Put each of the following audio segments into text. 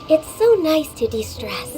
It's so nice to de-stress.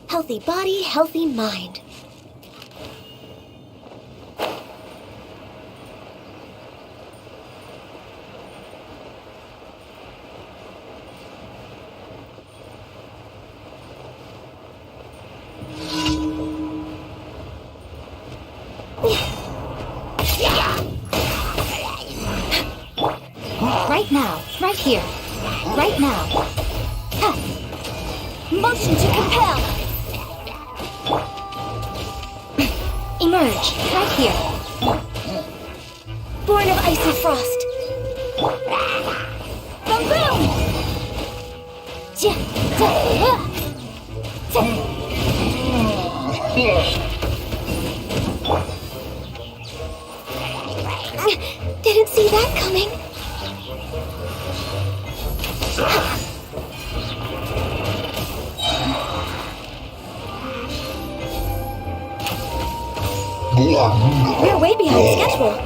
Healthy body, healthy mind. Right now, right here, right now. Ha. Motion to compel. Emerge, right here. Born of icy frost. Boom, boom! Ja, ja, ja. Didn't see that coming. We're way behind schedule.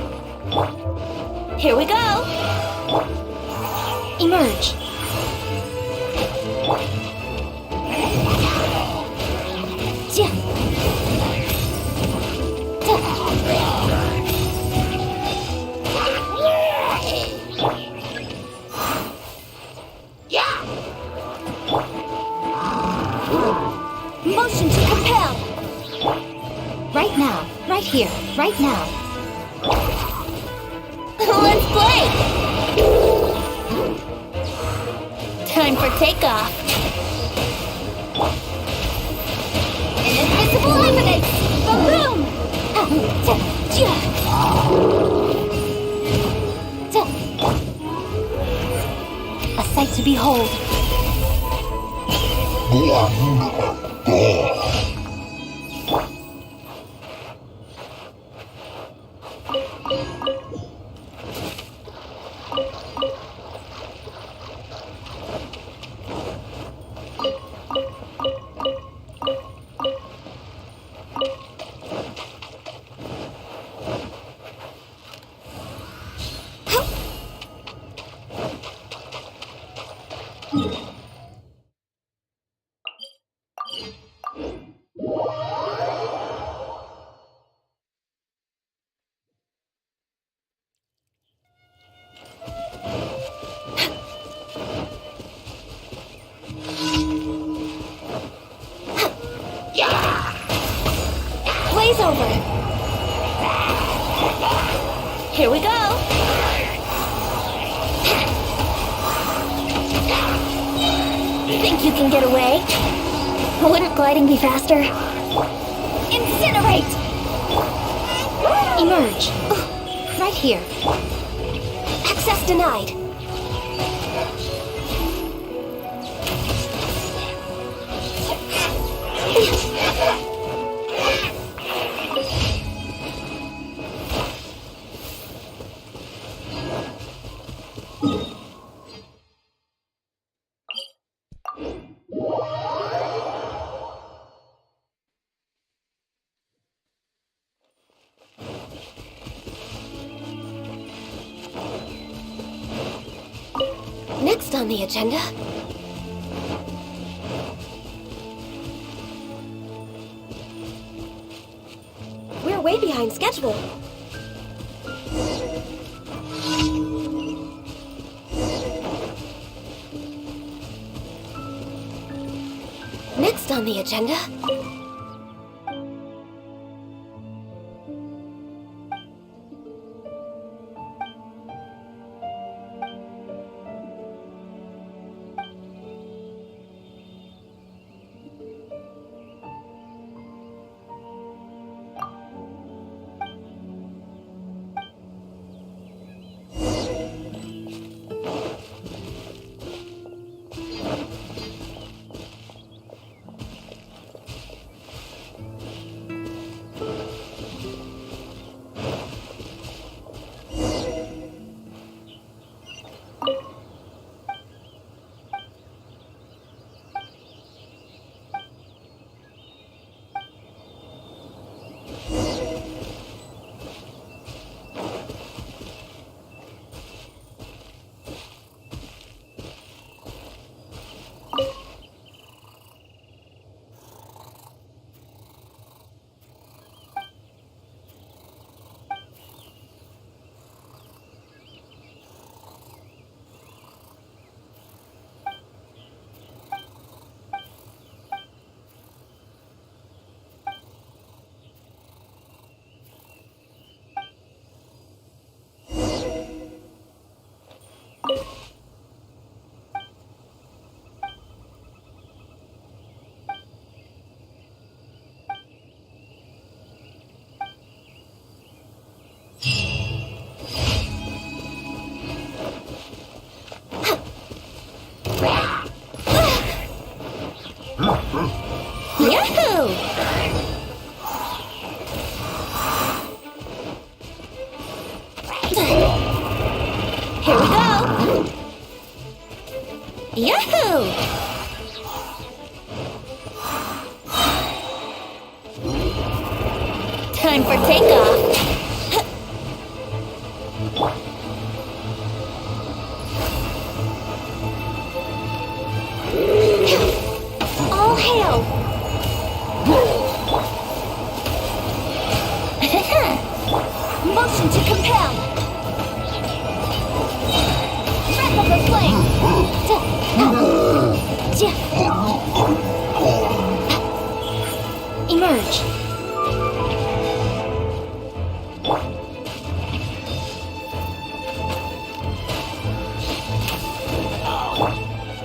Here we go. Emerge. Ja. Motion to compel. Right now, right here, right now. Let's play. Time for takeoff. Invisible evidence! Boom! A sight to behold. Blaze over. Here we go. Think you can get away? Wouldn't gliding be faster? Incinerate! Emerge. Right here. Access denied. Next on the agenda. We're way behind schedule. Next on the agenda. Yahoo! Here we go! Yahoo! Time for takeoff! All hail! Motion to compel! Breath of the flame! Emerge!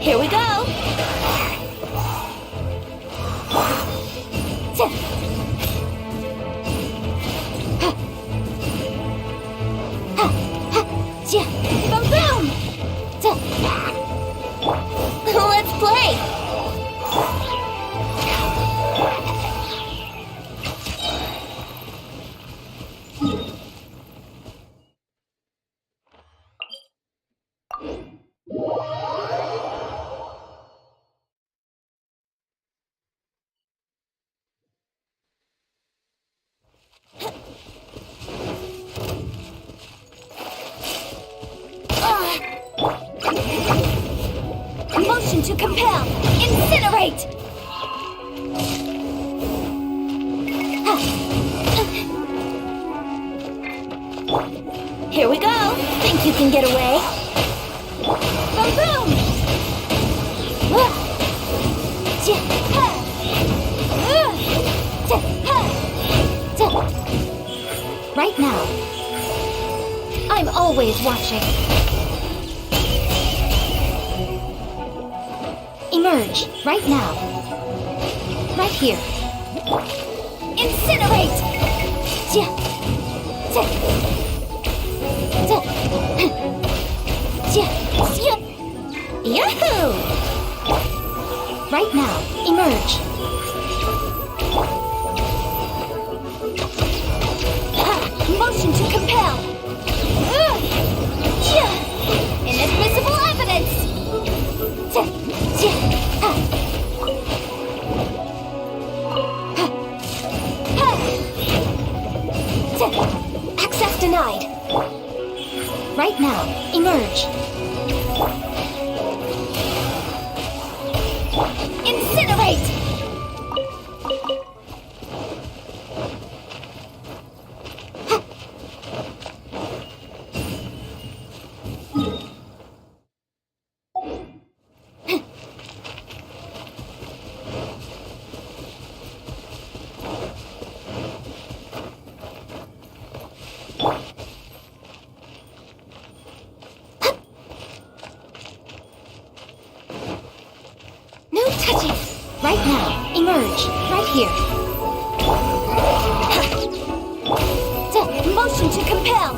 Here we go! Boom boom! Let's play! Motion to compel! Incinerate! Here we go! Think you can get away? Boom boom! Right now. I'm always watching. Emerge, right now. Right here. Incinerate! Yahoo! Right now, emerge. Motion to compel. Inadmissible evidence. Access denied. Right now, emerge. Incinerate! No touching! Right now, emerge. Right here. Motion to compel!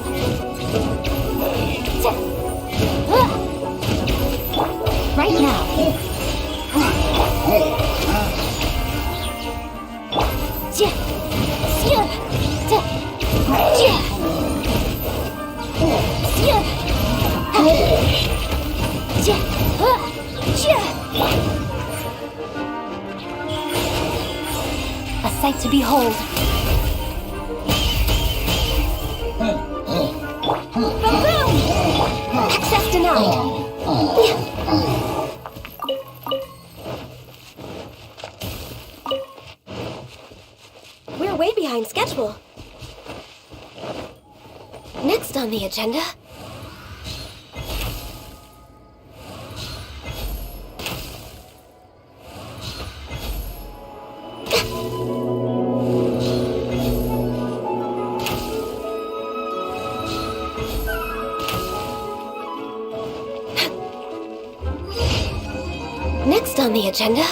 Right now. A sight to behold. Boom boom! Access denied. We're way behind schedule. Next on the agenda. Next on the agenda...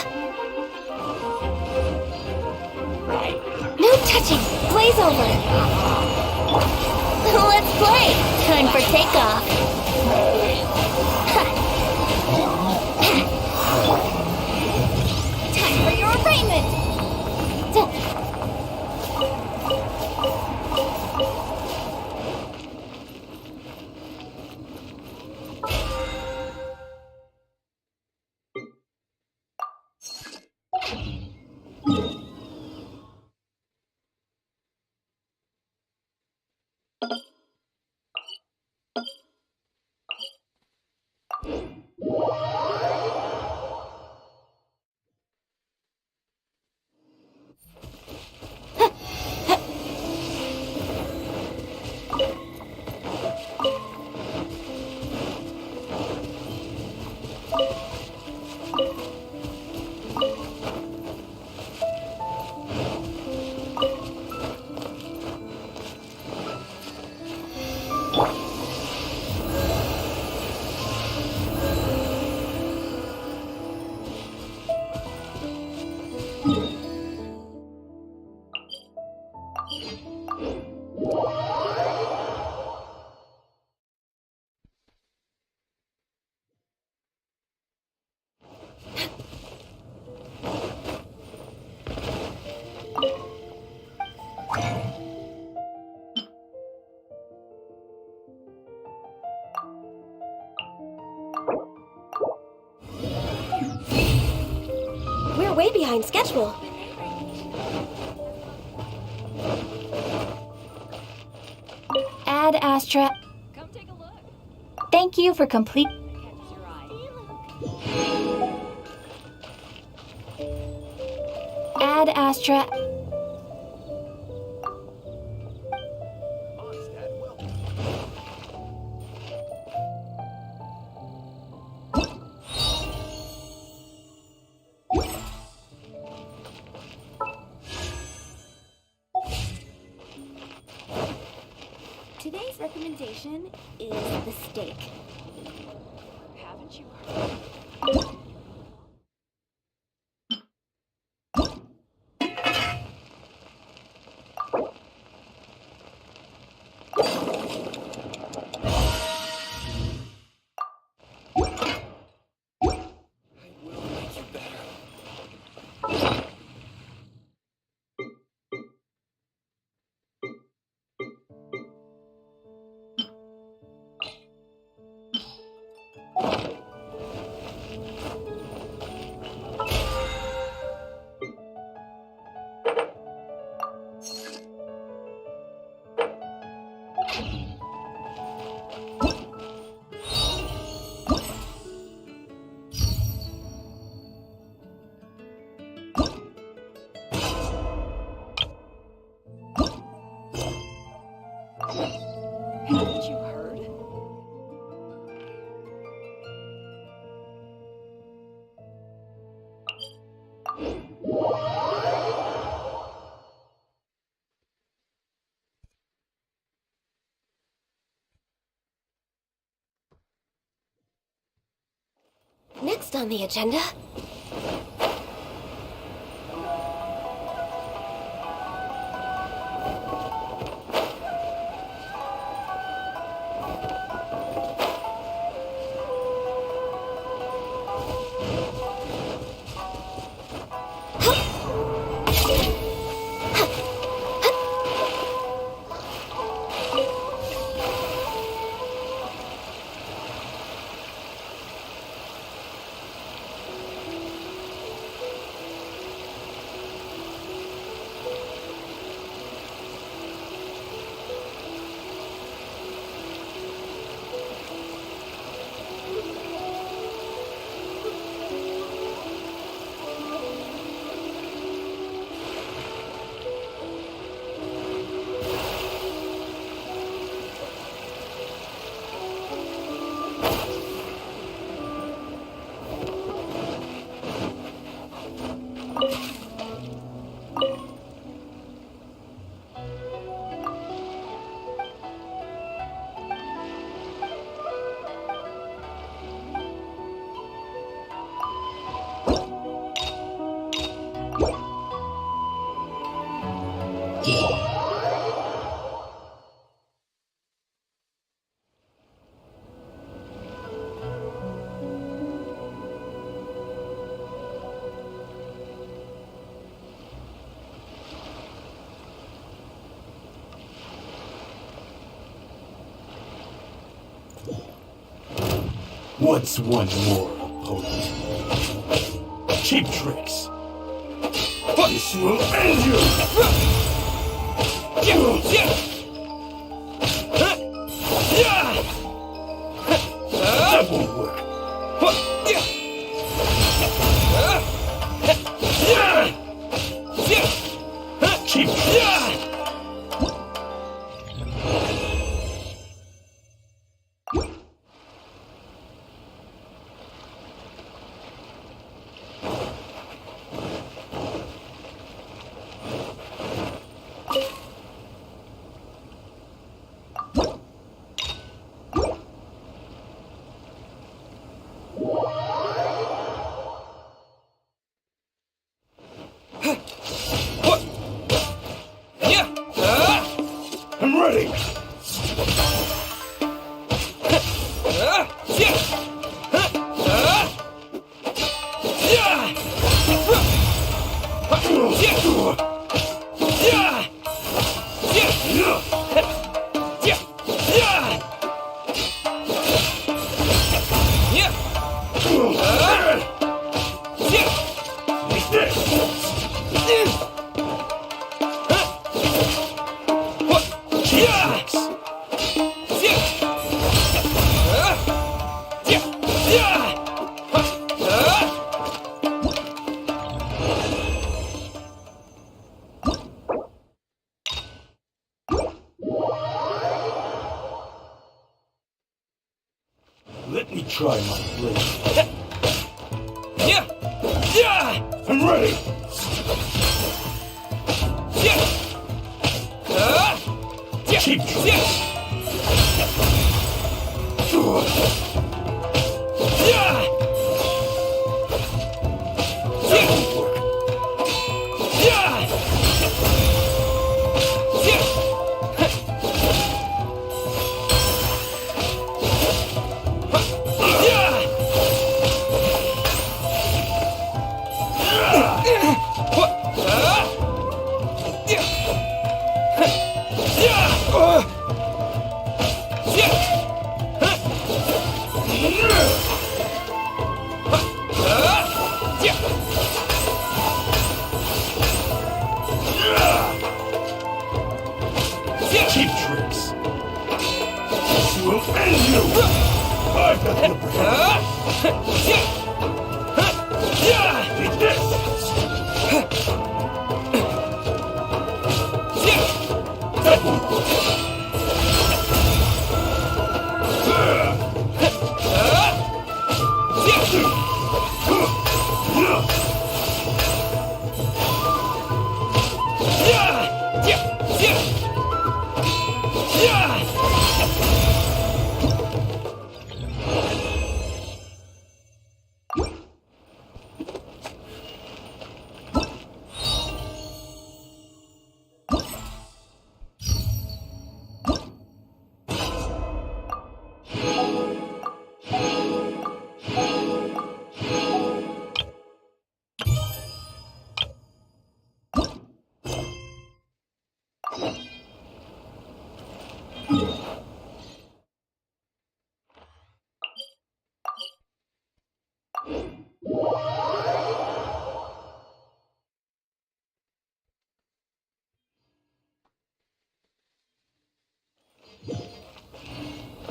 No touching! Blaze over! Let's play! Time for takeoff! Time for your arraignment! We're way behind schedule. Ad Astra. Come take a look. Thank you for complete. Catches your eye. Ad Astra. Today's recommendation is the steak. Haven't you heard? Haven't you heard? Next on the agenda... What's one more opponent? Cheap tricks. This will end you! That won't work. Cheap tricks. I'm ready! Let me try my blade. I'm ready! Cheap tricks! That won't work. Cheap tricks! This will end you! I've got the brain! Eat this! That won't work!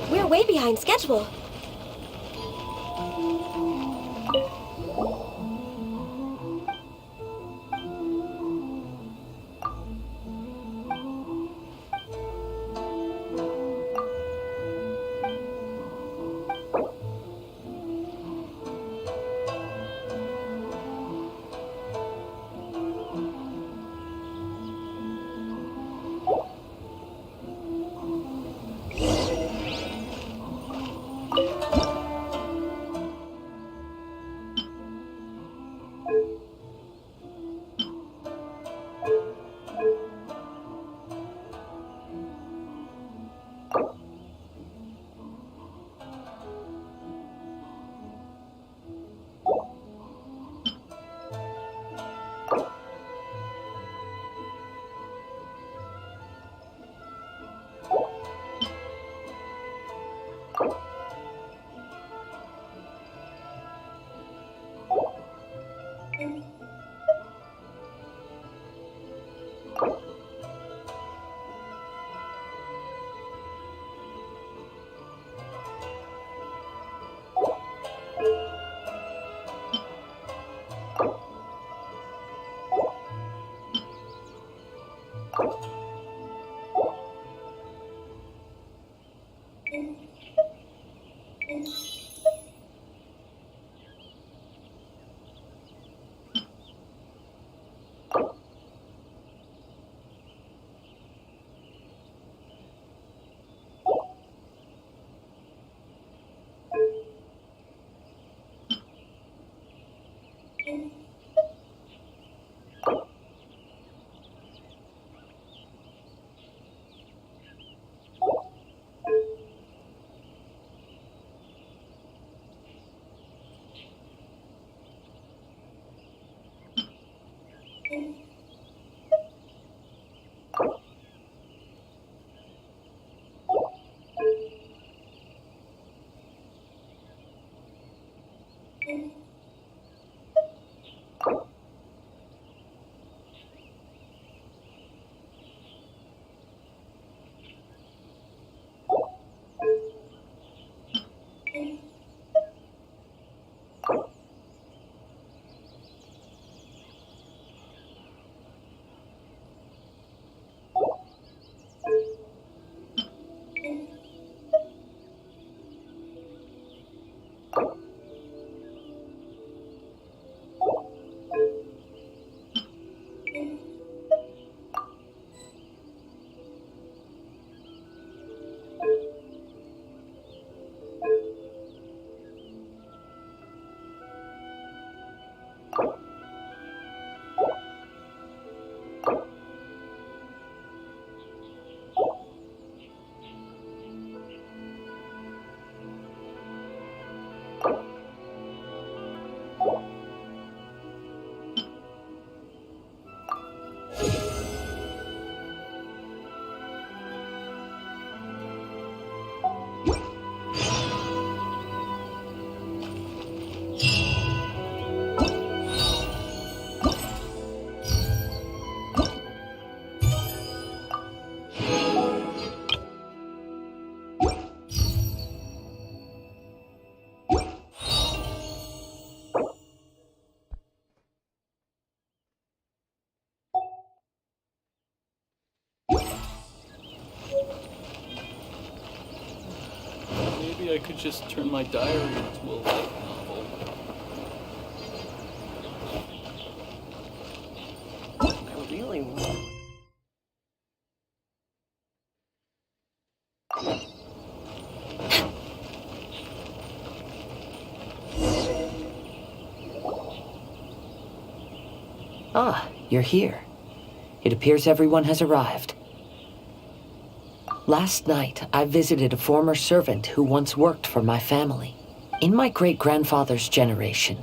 We're way behind schedule. Maybe I could just turn my diary into a light novel. I really want. Ah, you're here. It appears everyone has arrived. Last night, I visited a former servant who once worked for my family. In my great-grandfather's generation,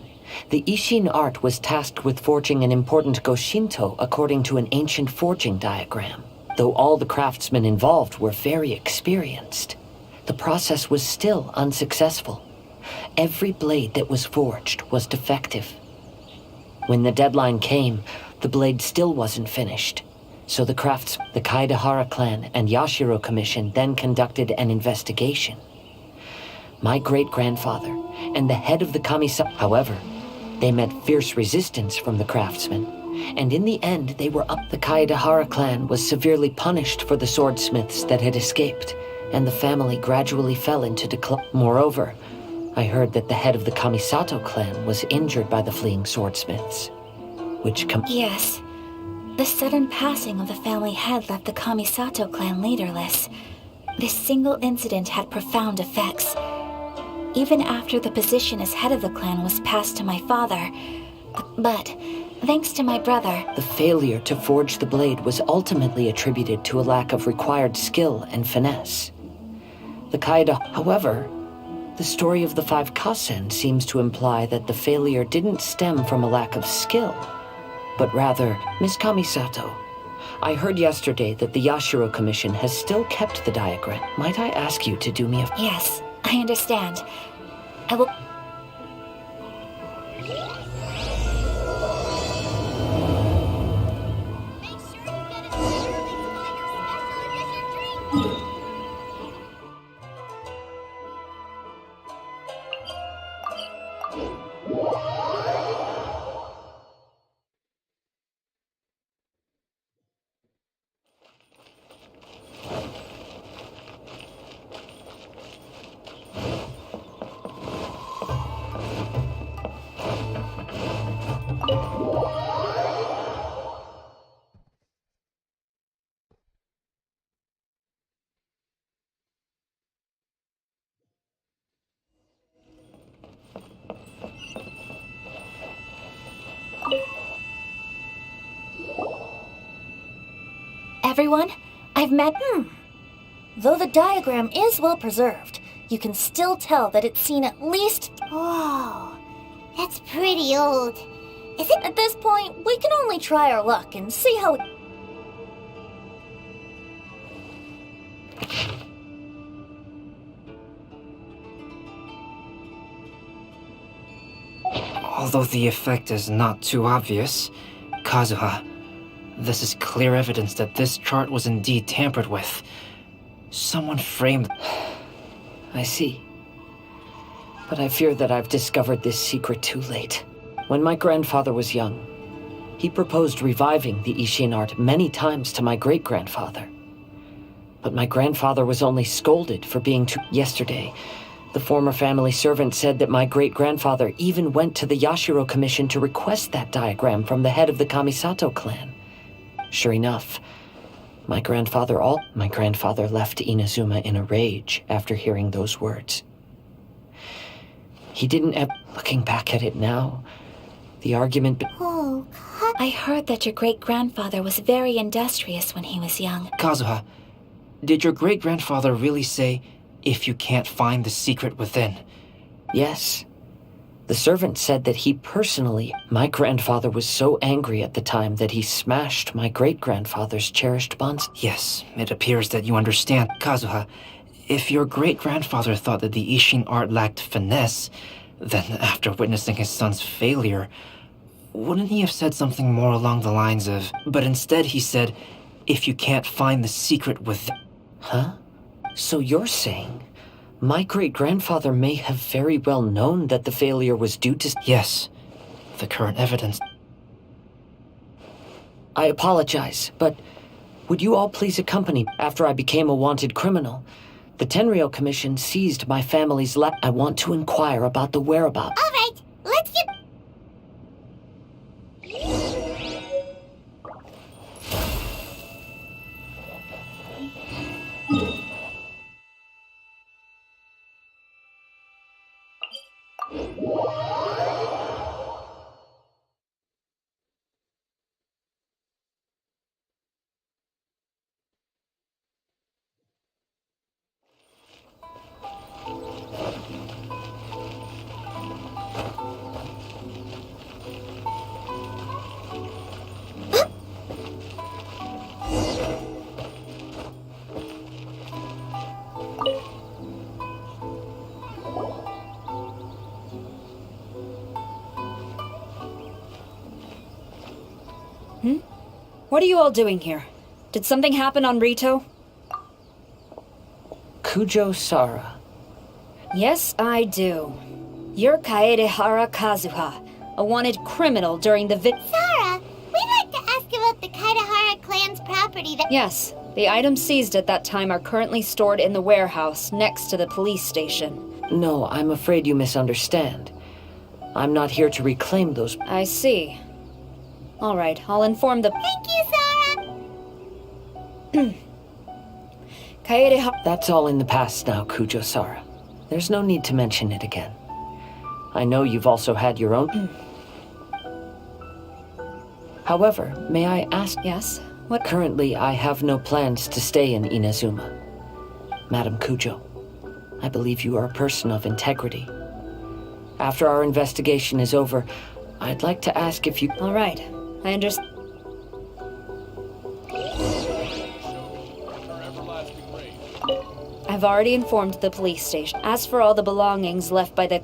the Ishin art was tasked with forging an important Goshinto according to an ancient forging diagram. Though all the craftsmen involved were very experienced, the process was still unsuccessful. Every blade that was forged was defective. When the deadline came, the blade still wasn't finished. So the Kaidahara clan and Yashiro Commission then conducted an investigation. My great-grandfather and the head of the Kamisato, however, they met fierce resistance from the craftsmen, and in the end they were up. The Kaidahara clan was severely punished for the swordsmiths that had escaped, and the family gradually fell into decline. Moreover, I heard that the head of the Kamisato clan was injured by the fleeing swordsmiths, which Yes. The sudden passing of the family head left the Kamisato clan leaderless. This single incident had profound effects. Even after the position as head of the clan was passed to my father. But, thanks to my brother... The failure to forge the blade was ultimately attributed to a lack of required skill and finesse. The Kaida... However, the story of the 5 Kasen seems to imply that the failure didn't stem from a lack of skill, but rather, Miss Kamisato, I heard yesterday that the Yashiro Commission has still kept the diagram. Might I ask you to do me a... Yes, I I understand. I will... Make sure you get it early to buy your special edition drink. Everyone, I've met... Though the diagram is well preserved, you can still tell that it's seen at least... Whoa, that's pretty old. Is it? At this point, we can only try our luck and see how it... Although the effect is not too obvious, Kazuha, this is clear evidence that this chart was indeed tampered with. Someone framed... I see. But I fear that I've discovered this secret too late. When my grandfather was young, he proposed reviving the Ishin art many times to my great-grandfather. But my grandfather was only scolded for being too... Yesterday, the former family servant said that my great-grandfather even went to the Yashiro Commission to request that diagram from the head of the Kamisato clan. Sure enough, my grandfather left Inazuma in a rage after hearing those words. He didn't ever... Looking back at it now, the argument... Oh, I heard that your great-grandfather was very industrious when he was young. Kazuha, did your great-grandfather really say, if you can't find the secret within? Yes. The servant said that he personally... My grandfather was so angry at the time that he smashed my great-grandfather's cherished bonds. Yes, it appears that you understand. Kazuha, if your great-grandfather thought that the Ishin art lacked finesse, then after witnessing his son's failure, wouldn't he have said something more along the lines of... But instead he said, if you can't find the secret within... Huh? So you're saying... My great-grandfather may have very well known that the failure was due to... Yes, the current evidence. I apologize, but would you all please accompany me after I became a wanted criminal? The Tenryou Commission seized my family's I want to inquire about the whereabouts. all right, let's get... What are you all doing here? Did something happen on Rito? Kujo Sara. Yes, I do. You're Kaedehara Kazuha, a wanted criminal during the Sarah, we'd like to ask about the Kaedehara clan's property that... Yes, the items seized at that time are currently stored in the warehouse next to the police station. No, I'm afraid you misunderstand. I'm not here to reclaim those... I see. All right, I'll inform the... Thank you, Sarah! Kaedehara... That's all in the past now, Kujo Sara. There's no need to mention it again. I know you've also had your own... However, may I ask... Yes? What? Currently, I have no plans to stay in Inazuma. Madam Kujo, I believe you are a person of integrity. After our investigation is over, I'd like to ask if you... All right, I understand. I've I've already informed the police station. As for all the belongings left by the...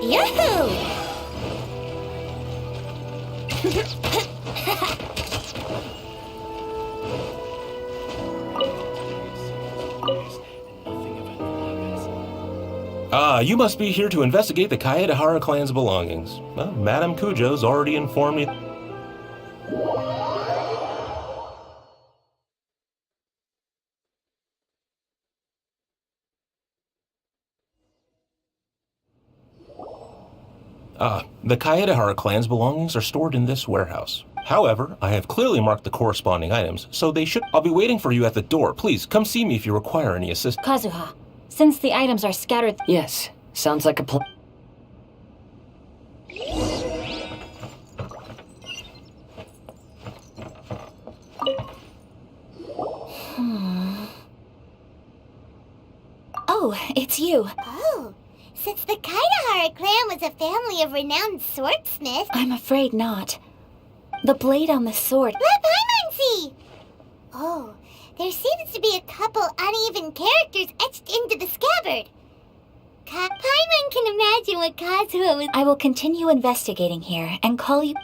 Yahoo! Ah, you must be here to investigate the Kaedehara clan's belongings. Well, Madame Kujo's already informed me. The Kaedehara clan's belongings are stored in this warehouse. However, I have clearly marked the corresponding items, so they should... I'll be waiting for you at the door. Please, come see me if you require any assistance. Kazuha, since the items are scattered... Yes, sounds like a plan. Oh, it's you. Oh, since the Kaedehara clan was a family of renowned swordsmiths... I'm afraid not. The blade on the sword... Let Paimon see! Oh, there seems to be a couple uneven characters etched into the scabbard. Paimon can imagine what Kazuha was... I will continue investigating here and call you...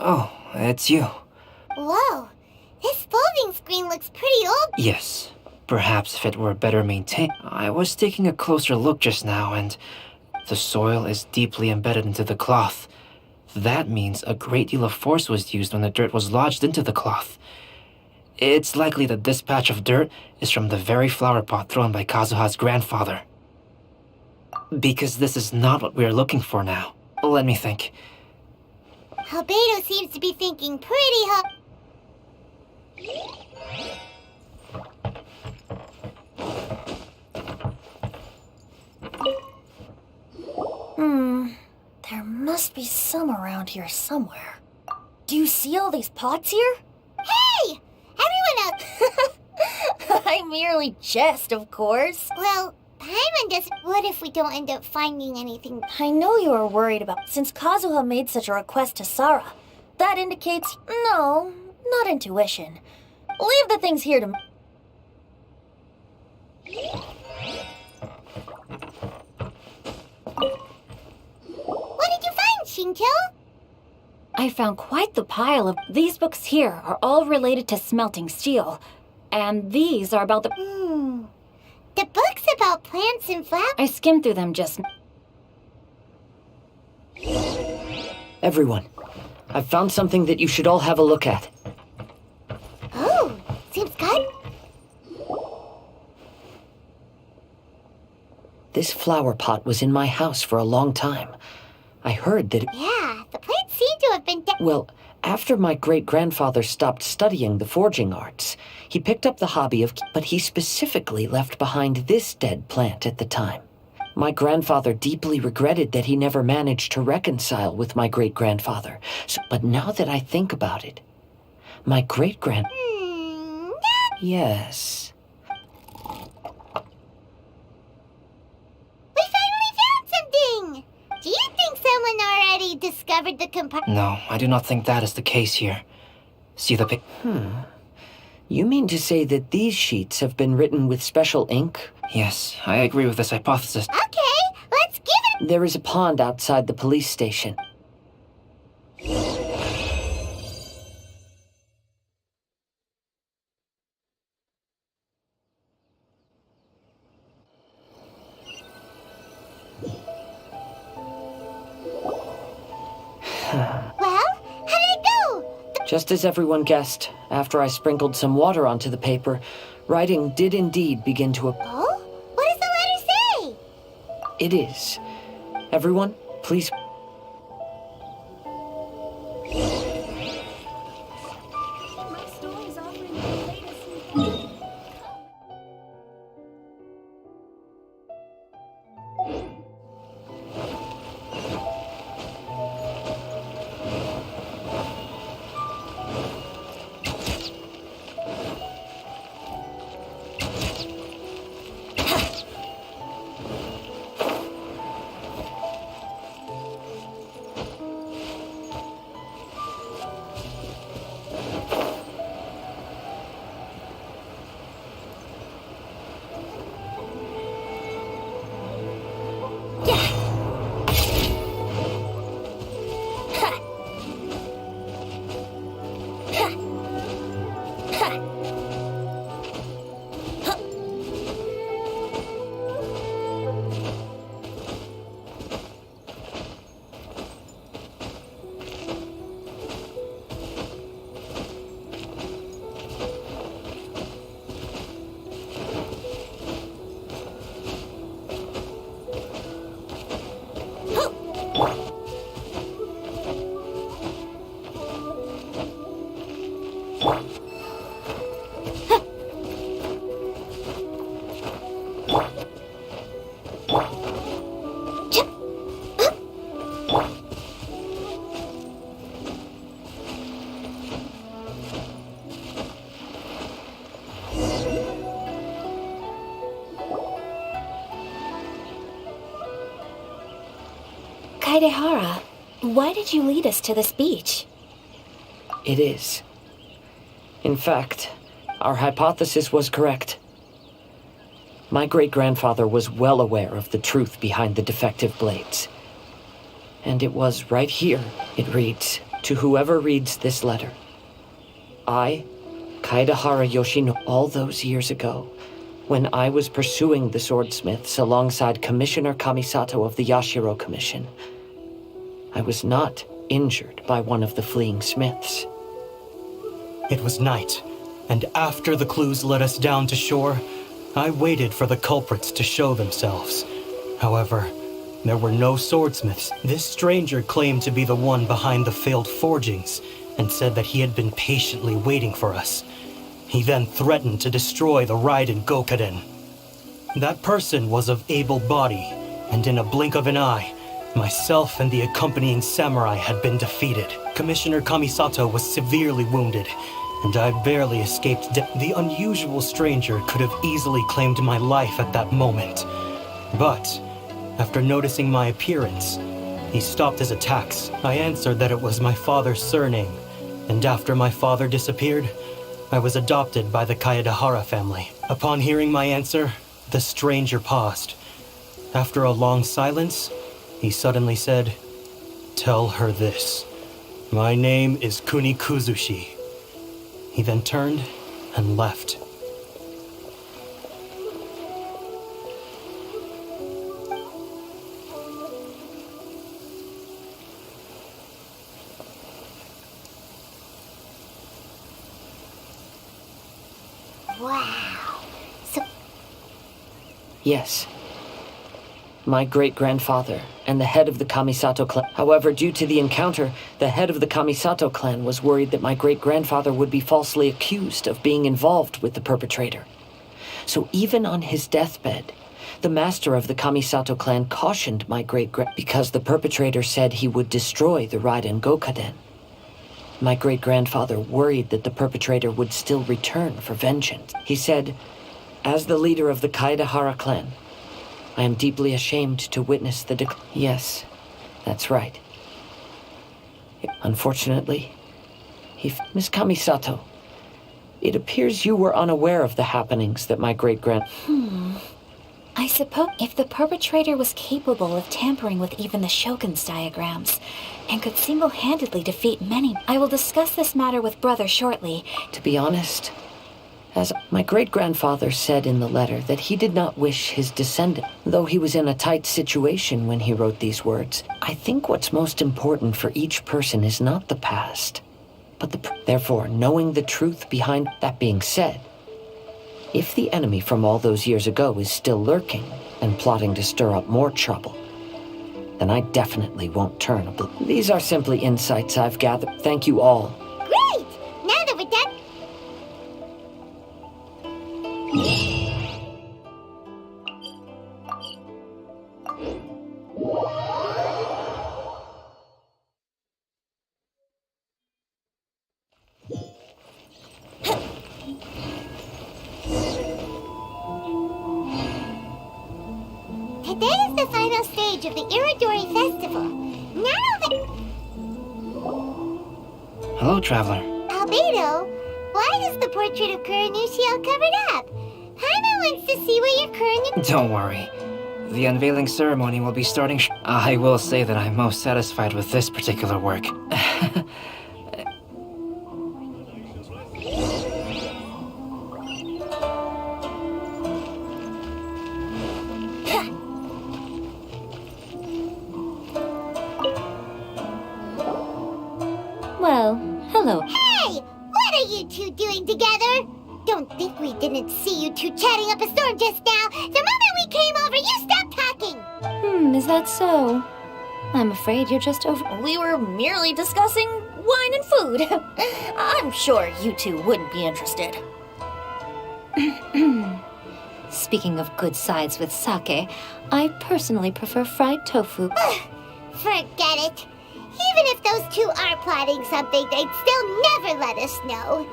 Oh, it's you. Whoa, this folding screen looks pretty old. Yes. Perhaps if it were better maintained. I was taking a closer look just now, and the soil is deeply embedded into the cloth. That means a great deal of force was used when the dirt was lodged into the cloth. It's likely that this patch of dirt is from the very flower pot thrown by Kazuha's grandfather. Because this is not what we are looking for now. Let me think. Albedo seems to be thinking pretty hard. There must be some around here somewhere. Do you see all these pots here? Hey! Everyone else! I merely jest, of course. Well, Paimon doesn't... What if we don't end up finding anything? I know you are worried about... Since Kazuha made such a request to Sara, that indicates... No, not intuition. Leave the things here to... What did you find, Shinjo? I found quite the pile of... These books here are all related to smelting steel. And these are about the... The book's about plants and flowers. I skimmed through them just... Everyone, I've found something that you should all have a look at. Oh, seems good. This flower pot was in my house for a long time. I heard that... Yeah, the plants seem to have been... Well, after my great-grandfather stopped studying the forging arts, he picked up the hobby of... But he specifically left behind this dead plant at the time. My grandfather deeply regretted that he never managed to reconcile with my great-grandfather. But now that I think about it, my great-grand... Yes. We finally found something! Do you think someone already discovered the compartment? No, I do not think that is the case here. See the pic... You mean to say that these sheets have been written with special ink? Yes, I agree with this hypothesis. Okay, let's give it... There is a pond outside the police station. Well, how did it go? Just as everyone guessed, after I sprinkled some water onto the paper, writing did indeed begin to... Oh? What does the letter say? It is. Everyone, please. Kaedehara, why did you lead us to this beach? It is. In fact, our hypothesis was correct. My great-grandfather was well aware of the truth behind the defective blades. And it was right here, it reads, to whoever reads this letter. I, Kaedehara Yoshino, all those years ago, when I was pursuing the swordsmiths alongside Commissioner Kamisato of the Yashiro Commission, I was not injured by one of the fleeing smiths. It was night, and after the clues led us down to shore, I waited for the culprits to show themselves. However, there were no swordsmiths. This stranger claimed to be the one behind the failed forgings, and said that he had been patiently waiting for us. He then threatened to destroy the Raiden Gokaden. That person was of able body, and in a blink of an eye, myself and the accompanying samurai had been defeated. Commissioner Kamisato was severely wounded, and I barely escaped death. The unusual stranger could have easily claimed my life at that moment. But, after noticing my appearance, he stopped his attacks. I answered that it was my father's surname, and after my father disappeared, I was adopted by the Kaedehara family. Upon hearing my answer, the stranger paused. After a long silence, he suddenly said, "Tell her this. My name is Kuni Kuzushi." He then turned and left. Wow. So Yes. My great-grandfather and the head of the Kamisato clan. However, due to the encounter, the head of the Kamisato clan was worried that my great-grandfather would be falsely accused of being involved with the perpetrator. So even on his deathbed, the master of the Kamisato clan cautioned my because the perpetrator said he would destroy the Raiden Gokaden. My great-grandfather worried that the perpetrator would still return for vengeance. He said, "As the leader of the Kaedehara clan, I am deeply ashamed to witness the Yes, that's right. Unfortunately, Miss Kamisato, it appears you were unaware of the happenings that my great-grand... I suppose if the perpetrator was capable of tampering with even the Shogun's diagrams, and could single-handedly defeat many, I will discuss this matter with Brother shortly. To be honest, as my great-grandfather said in the letter that he did not wish his descendant, though he was in a tight situation when he wrote these words. I think what's most important for each person is not the past, but therefore knowing the truth behind. That being said, if the enemy from all those years ago is still lurking and plotting to stir up more trouble, then I definitely won't turn. These are simply insights I've gathered. Thank you all. Great! Now that we're done... Today is the final stage of the Iridori Festival. Now that... Hello, Traveler. Albedo, why is the portrait of Kuranushi all covered up? Paimon wants to see what your current... Don't worry. The unveiling ceremony will be starting I will say that I'm most satisfied with this particular work. Well, hello. Hey! What are you two doing together? Don't think we didn't see you two chatting up a storm just now. The moment we came over, you stopped talking. Is that so? I'm afraid you're just over... We were merely discussing wine and food. I'm sure you two wouldn't be interested. Speaking of good sides with sake, I personally prefer fried tofu. Forget it. Even if those two are plotting something, they'd still never let us know.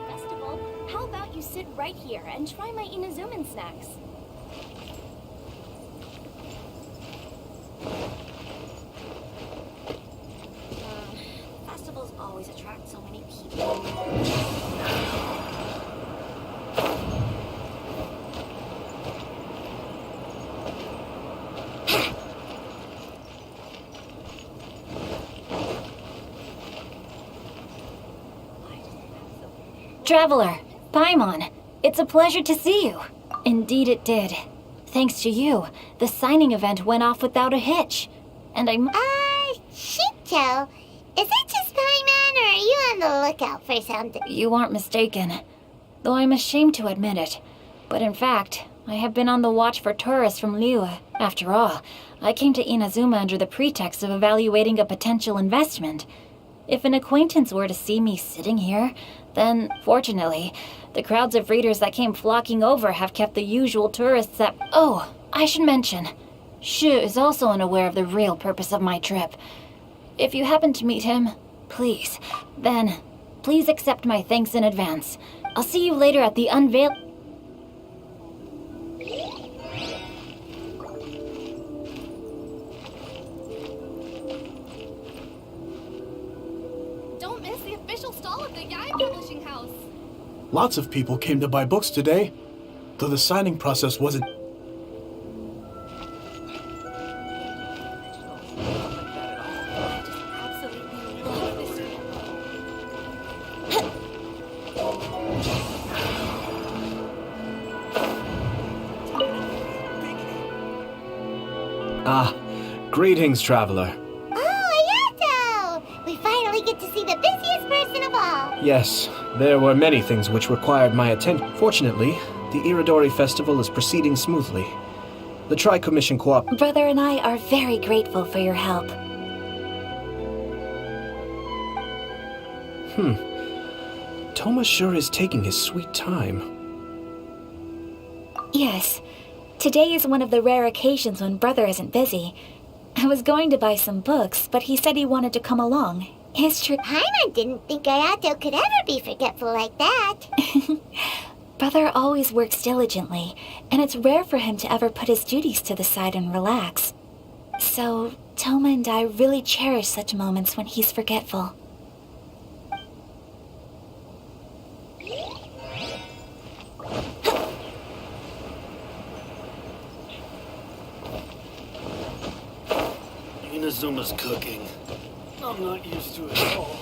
Festival, how about you sit right here and try my Inazuman snacks? Festivals always attract so many people. Traveler, Paimon, it's a pleasure to see you. Indeed it did. Thanks to you, the signing event went off without a hitch. And Shinto, is it just Paimon, or are you on the lookout for something? You aren't mistaken. Though I'm ashamed to admit it. But in fact, I have been on the watch for tourists from Liyue. After all, I came to Inazuma under the pretext of evaluating a potential investment. If an acquaintance were to see me sitting here, then, fortunately, the crowds of readers that came flocking over have kept the usual tourists at... Oh, I should mention, Shu is also unaware of the real purpose of my trip. If you happen to meet him, please accept my thanks in advance. I'll see you later at the unveil... Don't miss the official stall of the Yae Publishing House. Lots of people came to buy books today, though the signing process wasn't... Greetings, traveler. Oh, Ayato! We finally get to see the busiest person of all. Yes, there were many things which required my attention. Fortunately, the Iridori Festival is proceeding smoothly. The Tri-Commission Brother and I are very grateful for your help. Toma sure is taking his sweet time. Yes. Today is one of the rare occasions when Brother isn't busy. I was going to buy some books, but he said he wanted to come along. His trip... Paimon didn't think Ayato could ever be forgetful like that. Brother always works diligently, and it's rare for him to ever put his duties to the side and relax. So, Toma and I really cherish such moments when he's forgetful. Inazuma's cooking. I'm not used to it at all.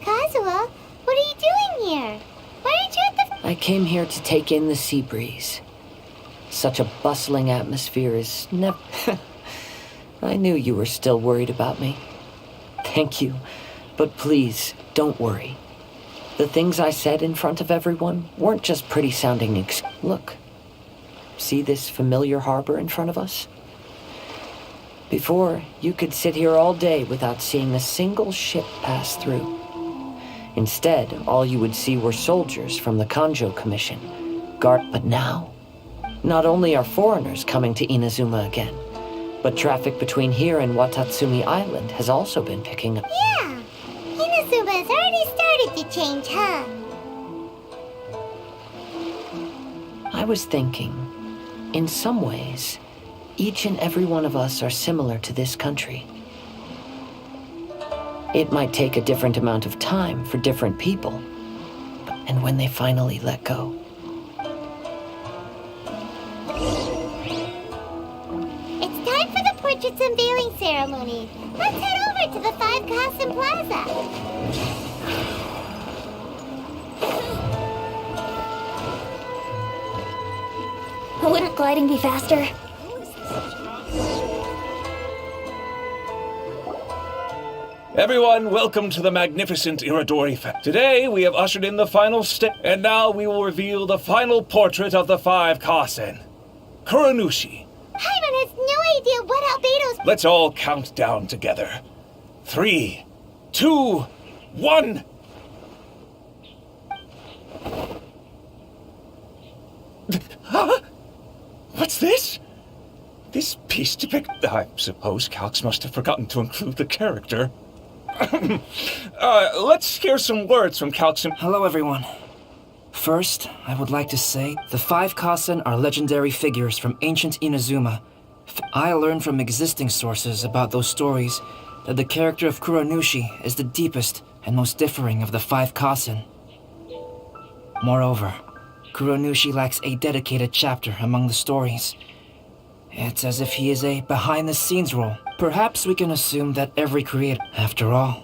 Kazuha, what are you doing here? Why aren't you at the... I came here to take in the sea breeze. Such a bustling atmosphere is never... I knew you were still worried about me. Thank you, but please, don't worry. The things I said in front of everyone weren't just pretty-sounding Look. See this familiar harbor in front of us? Before, you could sit here all day without seeing a single ship pass through. Instead, all you would see were soldiers from the Kanjo Commission. But now, not only are foreigners coming to Inazuma again, but traffic between here and Watatsumi Island has also been picking up. Yeah, Inazuma's already started to change, huh? I was thinking, in some ways, each and every one of us are similar to this country. It might take a different amount of time for different people, and when they finally let go. It's time for the portraits unveiling ceremony. Let's head over to the 5 Kasen Plaza. Wouldn't gliding be faster? Everyone, welcome to the magnificent Iridori Fest. Today, we have ushered in the final step, and now we will reveal the final portrait of the 5 Kasen. Kuranushi. Paimon has no idea what Albedo's... Let's all count down together. 3, 2, 1... Huh? What's this? This piece depicts... I suppose Calx must have forgotten to include the character. Let's hear some words from Calx. Hello, everyone. First, I would like to say the 5 Kasen are legendary figures from ancient Inazuma. I learned from existing sources about those stories that the character of Kuranushi is the deepest and most differing of the 5 Kasen. Moreover, Kuranushi lacks a dedicated chapter among the stories. It's as if he is a behind-the-scenes role. Perhaps we can assume that every creator, after all.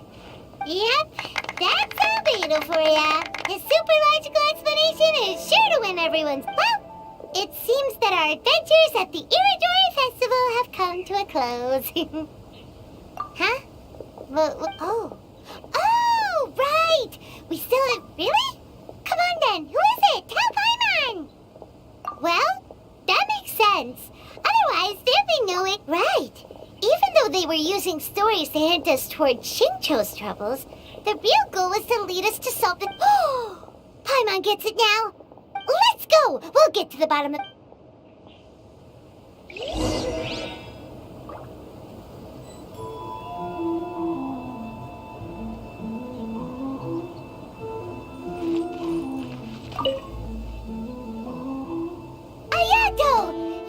Yep, that's Albedo for ya. His super logical explanation is sure to win everyone's... Well, it seems that our adventures at the Iridori Festival have come to a close. Huh? Oh. Oh, right! We still have... Really? Come on then, who is it? Tell Paimon! Well, that makes sense. Otherwise, they'd be knowing... Right. Even though they were using stories to hint us toward Shincho's troubles, the real goal was to lead us to solve the... Oh! Paimon gets it now. Let's go! We'll get to the bottom of... Ayato!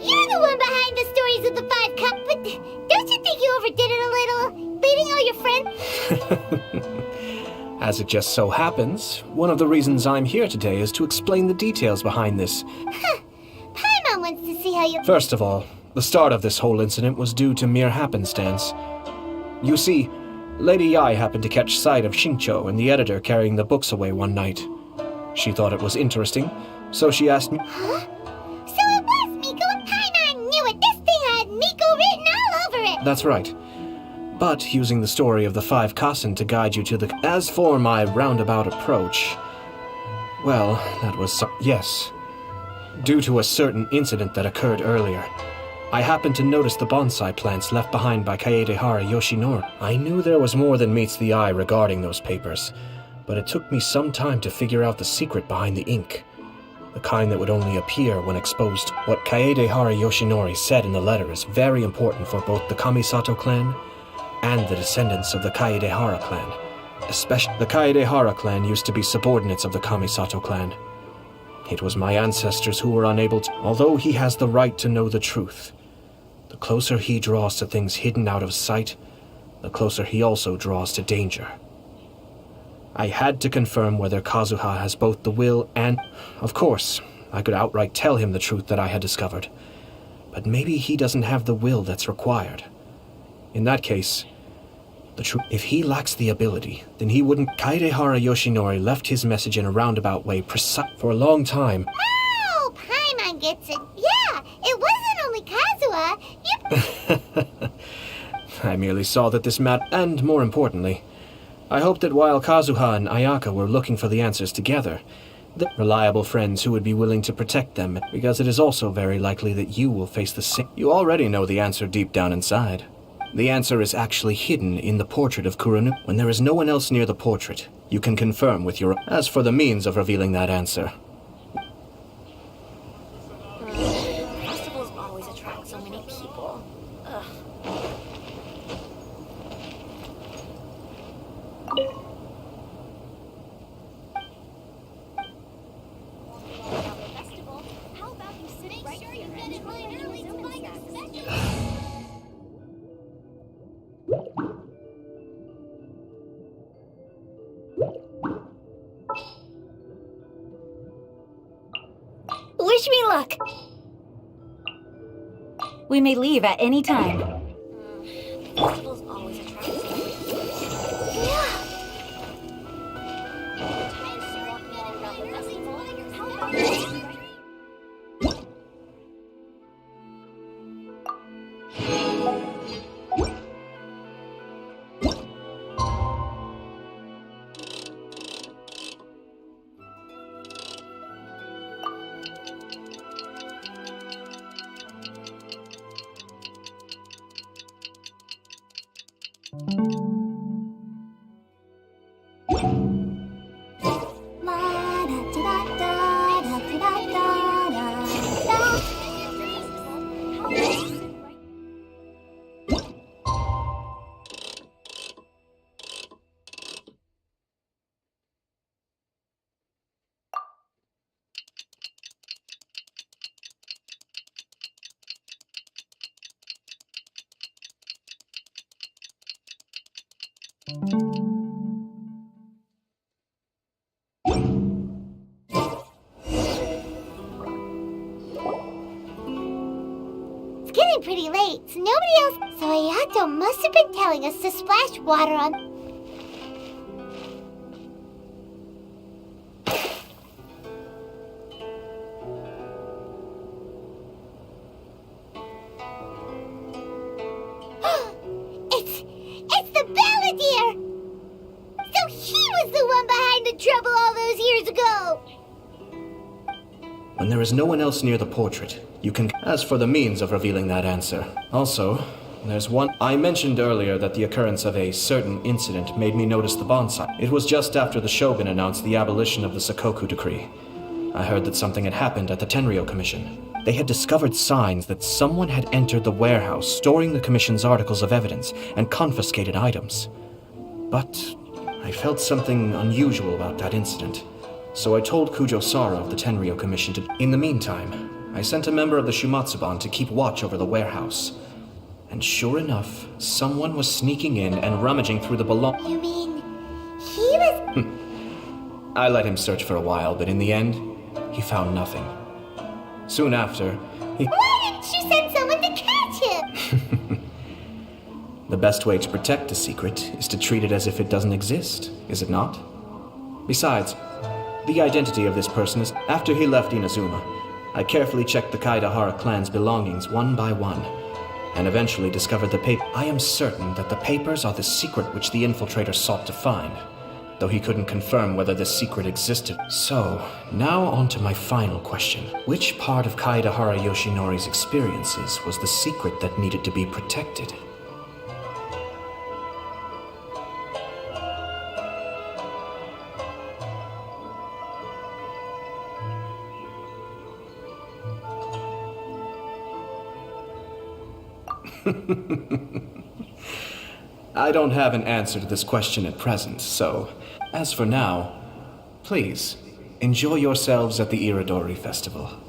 You're the one behind the stories of the 5 Cup, but don't you think you overdid it a little? Leaving all your friends? As it just so happens, one of the reasons I'm here today is to explain the details behind this. Paimon wants to see how you... First of all, the start of this whole incident was due to mere happenstance. You see, Lady Yai happened to catch sight of Shincho and the editor carrying the books away one night. She thought it was interesting, so she asked me... Huh? So it was Miko and Paimon knew it! This thing had Miko written all over it! That's right. But using the story of the 5 Kasen to guide you to the... As for my roundabout approach... Well, that was yes. Due to a certain incident that occurred earlier, I happened to notice the bonsai plants left behind by Kaedehara Yoshinori. I knew there was more than meets the eye regarding those papers, but it took me some time to figure out the secret behind the ink. The kind that would only appear when exposed. What Kaedehara Yoshinori said in the letter is very important for both the Kamisato clan and the descendants of the Kaedehara clan. Especially, the Kaedehara clan used to be subordinates of the Kamisato clan. It was my ancestors who were unable to... Although he has the right to know the truth, the closer he draws to things hidden out of sight, the closer he also draws to danger. I had to confirm whether Kazuha has both the will and... Of course, I could outright tell him the truth that I had discovered. But maybe he doesn't have the will that's required. In that case, The truth. If he lacks the ability, then he wouldn't. Kaedehara Yoshinori left his message in a roundabout way for a long time. Oh, Paimon gets it. Yeah, it wasn't only Kazuha. I merely saw that this mattered, and more importantly, I hoped that while Kazuha and Ayaka were looking for the answers together, the reliable friends who would be willing to protect them, because it is also very likely that you will face the same. You already know the answer deep down inside. The answer is actually hidden in the portrait of Kuronu. When there is no one else near the portrait, you can confirm with your... As for the means of revealing that answer... Festivals always attract so many people. Ugh. How about you sitting right here? You get it really early to find a special. Wish me luck! We may leave at any time. Festivals always attract so many people. It's getting pretty late, so nobody else... So Ayato must have been telling us to splash water on... It's the Balladeer! So he was the one behind the trouble all those years ago! When there is no one else near the portrait, you can... As for the means of revealing that answer... Also, there's one... I mentioned earlier that the occurrence of a certain incident made me notice the bonsai. It was just after the Shogun announced the abolition of the Sakoku decree. I heard that something had happened at the Tenryou Commission. They had discovered signs that someone had entered the warehouse, storing the Commission's articles of evidence, and confiscated items. But I felt something unusual about that incident. So I told Kujo-Sara of the Tenryou Commission to... In the meantime, I sent a member of the Shumatsuban to keep watch over the warehouse. And sure enough, someone was sneaking in and rummaging through the You mean... he was... I let him search for a while, but in the end, he found nothing. Soon after, he... Why didn't you send someone to catch him? The best way to protect a secret is to treat it as if it doesn't exist, is it not? Besides, the identity of this person is... After he left Inazuma, I carefully checked the Kaedehara clan's belongings one by one, and eventually discovered the paper. I am certain that the papers are the secret which the infiltrator sought to find, though he couldn't confirm whether this secret existed. So, now on to my final question. Which part of Kaedehara Yoshinori's experiences was the secret that needed to be protected? I don't have an answer to this question at present, so... As for now, please, enjoy yourselves at the Iridori Festival.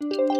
Da-da-da-da.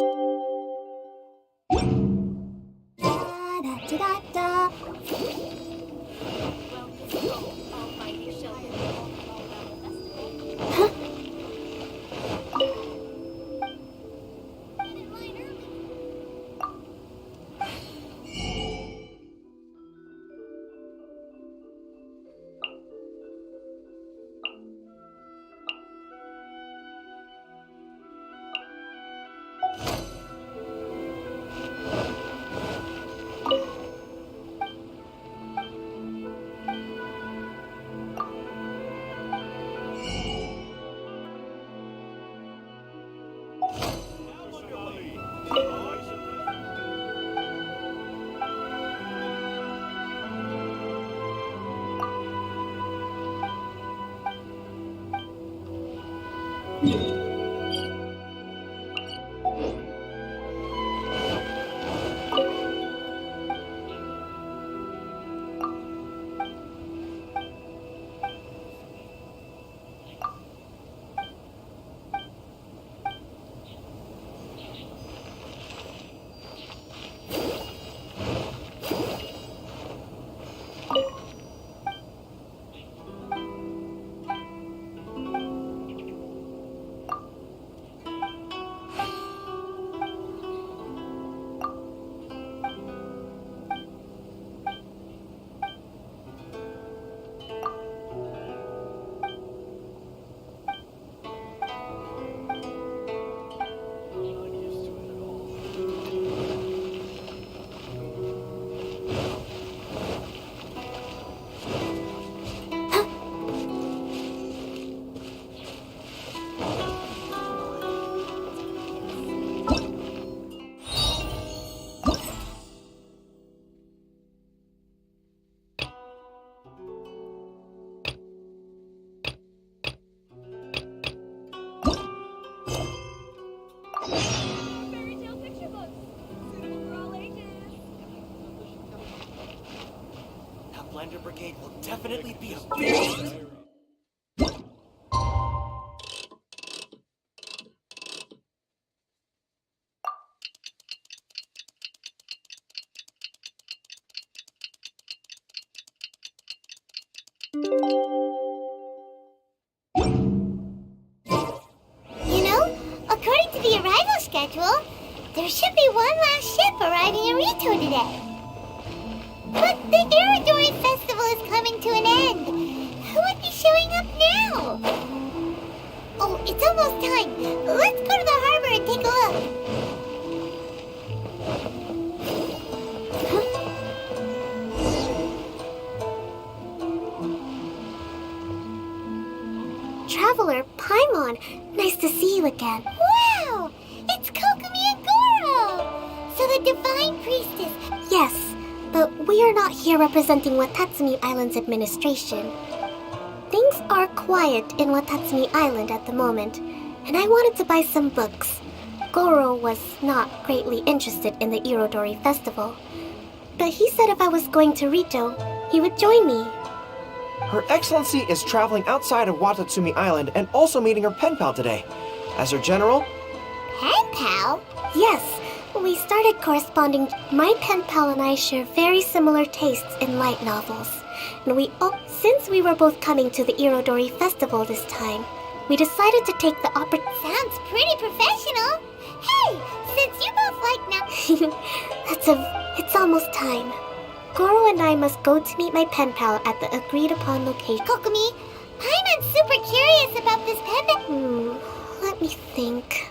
Blender Brigade will definitely be a beast! You know, according to the arrival schedule, there should be one last ship arriving in Rito today. But the Iridori Festival is coming to an end. Who would be showing up now? Oh, it's almost time. Let's go to the harbor and take a look. Traveler Paimon, nice to see you again. Wow! It's Kokomi and Goro! So the Divine Priestess. Yes. But we are not here representing Watatsumi Island's administration. Things are quiet in Watatsumi Island at the moment, and I wanted to buy some books. Goro was not greatly interested in the Irodori Festival, but he said if I was going to Rito, he would join me. Her Excellency is traveling outside of Watatsumi Island and also meeting her pen pal today. As her general... Pen pal? Yes. We started corresponding. My pen pal and I share very similar tastes in light novels. And since we were both coming to the Irodori Festival this time, we decided to take the opportunity. Sounds pretty professional. Hey, since you both like now... It's almost time. Goro and I must go to meet my pen pal at the agreed upon location. Kokomi, Paimon's super curious about this pen. Let me think.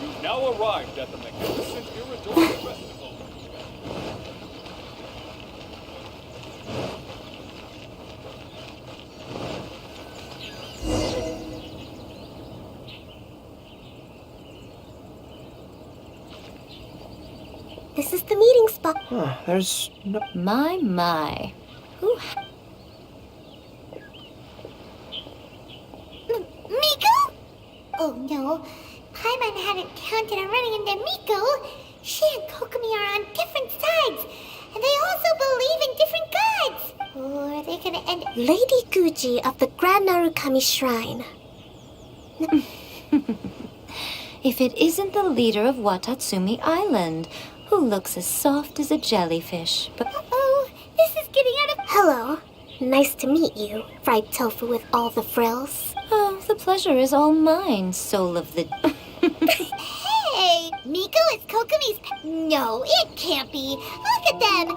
You've now arrived at the magnificent Irodori Festival. This is the meeting spot. There's no... My. Miko? Oh no, Paimon hadn't counted on running into Miko. She and Kokomi are on different sides, and they also believe in different gods. gonna end. Lady Guji of the Grand Narukami Shrine. If it isn't the leader of Watatsumi Island, who looks as soft as a jellyfish, but... Uh-oh, this is getting out of... Hello. Nice to meet you, fried tofu with all the frills. Oh, the pleasure is all mine, soul of the... Hey, Miko, it's Kokomi's... No, it can't be. Look at them.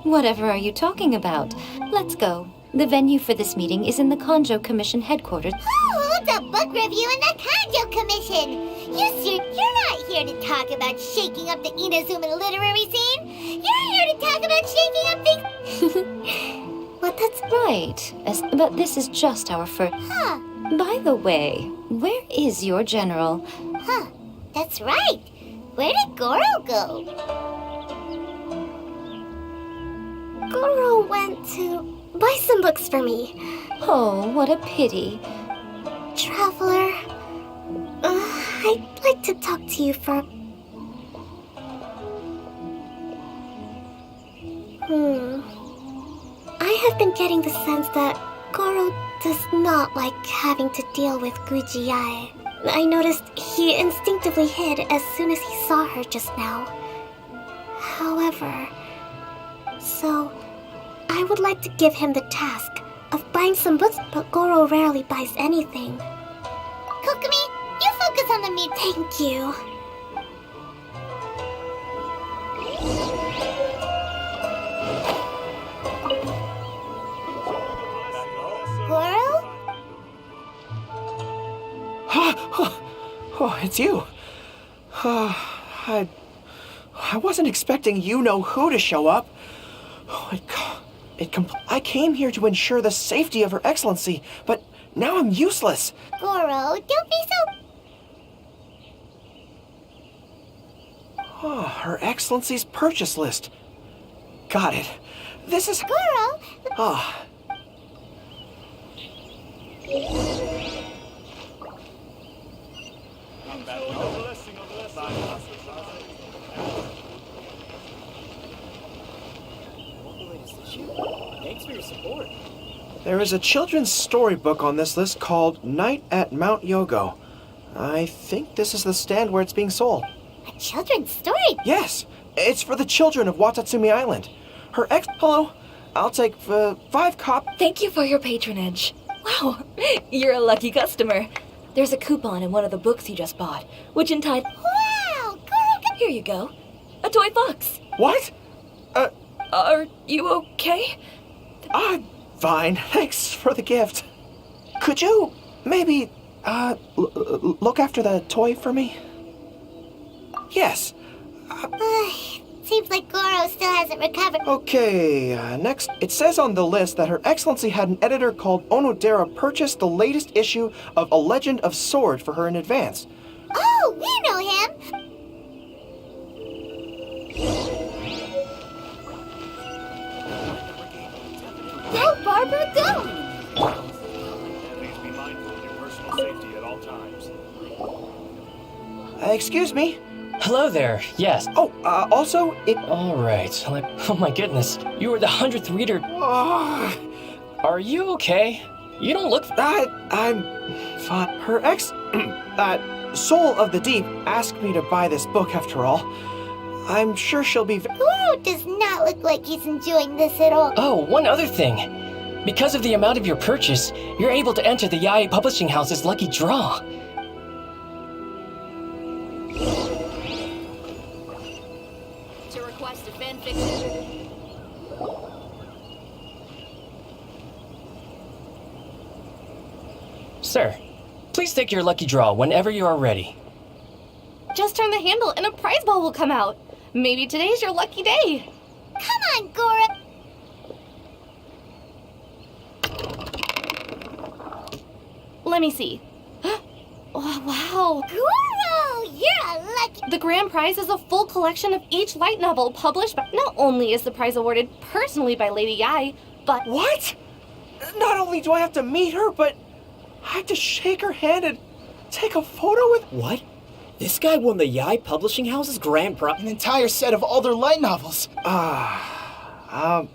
Whatever are you talking about? Let's go. The venue for this meeting is in the Kanjo Commission headquarters. Oh, the book review and the Kanjo Commission. You're not here to talk about shaking up the Inazuma literary scene. You're here to talk about shaking up things... Well, that's right. But this is just our first... Huh. By the way, where is your general? Huh. That's right. Where did Goro go? Goro went to buy some books for me. Oh, what a pity. Traveler, I'd like to talk to you for... I have been getting the sense that Goro does not like having to deal with Guji-ai. I noticed he instinctively hid as soon as he saw her just now. However, so I would like to give him the task of buying some books, but Goro rarely buys anything. Kokomi, you focus on the meat. Thank you. Goro? Oh, it's you. I wasn't expecting you-know-who to show up. I came here to ensure the safety of Her Excellency, but now I'm useless. Goro, don't be so... Oh, Her Excellency's purchase list. Got it. This is... Goro! Ah. Thanks for your support. There is a children's storybook on this list called Night at Mount Yogo. I think this is the stand where it's being sold. A children's story? Yes, it's for the children of Watatsumi Island. Hello, I'll take 5 copies. Thank you for your patronage. Wow, you're a lucky customer. There's a coupon in one of the books you just bought, which entitled... Wow, Goro... Here you go. A toy fox. What? Are you okay? I'm fine. Thanks for the gift. Could you maybe, look after the toy for me? Yes. Seems like Goro still hasn't recovered. Okay, next. It says on the list that Her Excellency had an editor called Onodera purchase the latest issue of A Legend of Sword for her in advance. Oh, we know him! Go, Barbara, go! Please be mindful of your personal safety at all times. Excuse me? Hello there, yes. Oh, also, it... Alright, oh my goodness, you were the 100th reader. Are you okay? You don't look... I'm fine. Her Soul of the Deep asked me to buy this book after all. I'm sure she'll be... Goro does not look like he's enjoying this at all. Oh, one other thing. Because of the amount of your purchase, you're able to enter the Yae Publishing House's lucky draw. To request a fanfiction. Sir, please take your lucky draw whenever you are ready. Just turn the handle and a prize ball will come out. Maybe today's your lucky day. Come on, Goro! Let me see. Oh, wow. Goro! You're a lucky... The grand prize is a full collection of each light novel published by... Not only is the prize awarded personally by Lady Yae, but... What? Not only do I have to meet her, but I have to shake her hand and take a photo with... What? This guy won the Yae Publishing House's grand prize. An entire set of all their light novels. Huh?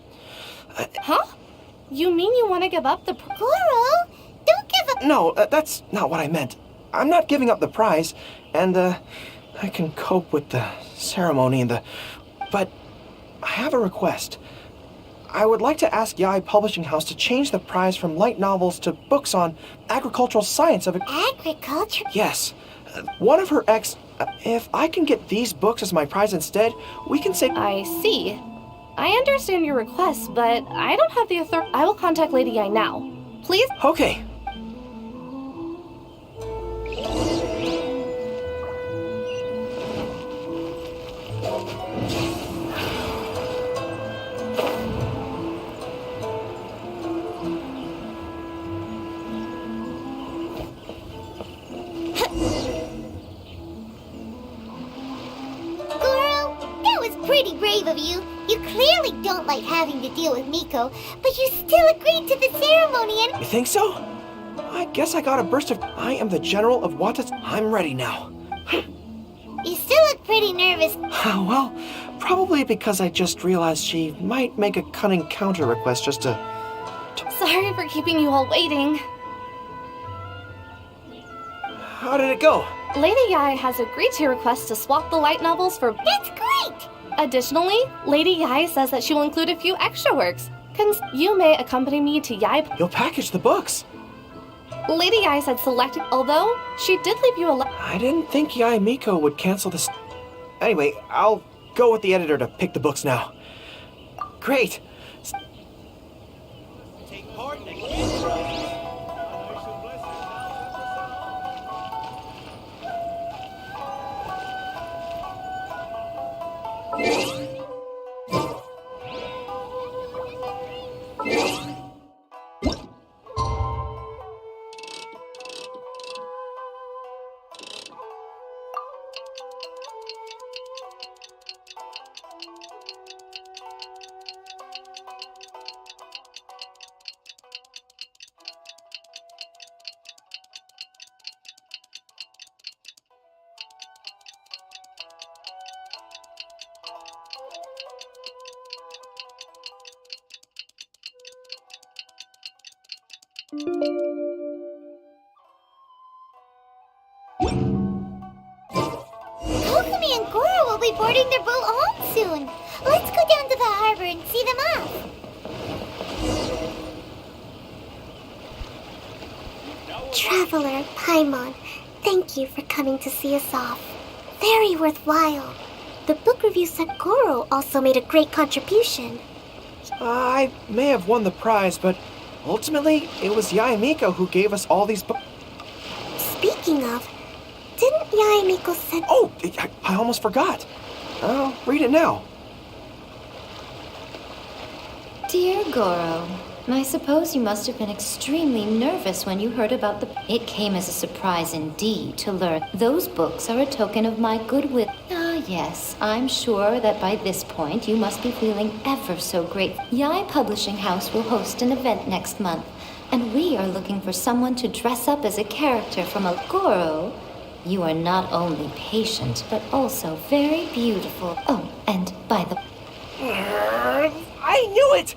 You mean you want to give up the... Goro, don't give up... No, that's not what I meant. I'm not giving up the prize, and, I can cope with the ceremony and the... But I have a request. I would like to ask Yai Publishing House to change the prize from light novels to books on agricultural science of... Agriculture? Yes. One of her if I can get these books as my prize instead, we can say... I see. I understand your request, but I don't have the authority. I will contact Lady Yai now. Please? Okay. Pretty brave of you. You clearly don't like having to deal with Miko, but you still agreed to the ceremony and... You think so? I guess I got a burst of... I am the general of Watas. I'm ready now. You still look pretty nervous. Well, probably because I just realized she might make a cunning counter request just to... Sorry for keeping you all waiting. How did it go? Lady Yai has agreed to your request to swap the light novels for... That's great! Additionally, Lady Yai says that she will include a few extra works. You may accompany me to Yai... You'll package the books. Lady Yai said selected, although she did leave you alone. I didn't think Yai Miko would cancel this... Anyway, I'll go with the editor to pick the books now. Great! Take part in the game prize. Kokumi and Goro will be boarding their boat home soon. Let's go down to the harbor and see them off. Traveler, Paimon, thank you for coming to see us off. Very worthwhile. The book review said Goro also made a great contribution. I may have won the prize, but ultimately, it was Yai Miko who gave us all these books. Speaking of, didn't Yai Miko said... Oh, I almost forgot. I'll read it now. Dear Goro, I suppose you must have been extremely nervous when you heard about the... It came as a surprise indeed to learn those books are a token of my goodwill. Ah, yes, I'm sure that by this point you must be feeling ever so grateful. Yai Publishing House will host an event next month, and we are looking for someone to dress up as a character from a... Goro, you are not only patient, but also very beautiful. Oh, and by the... I knew it!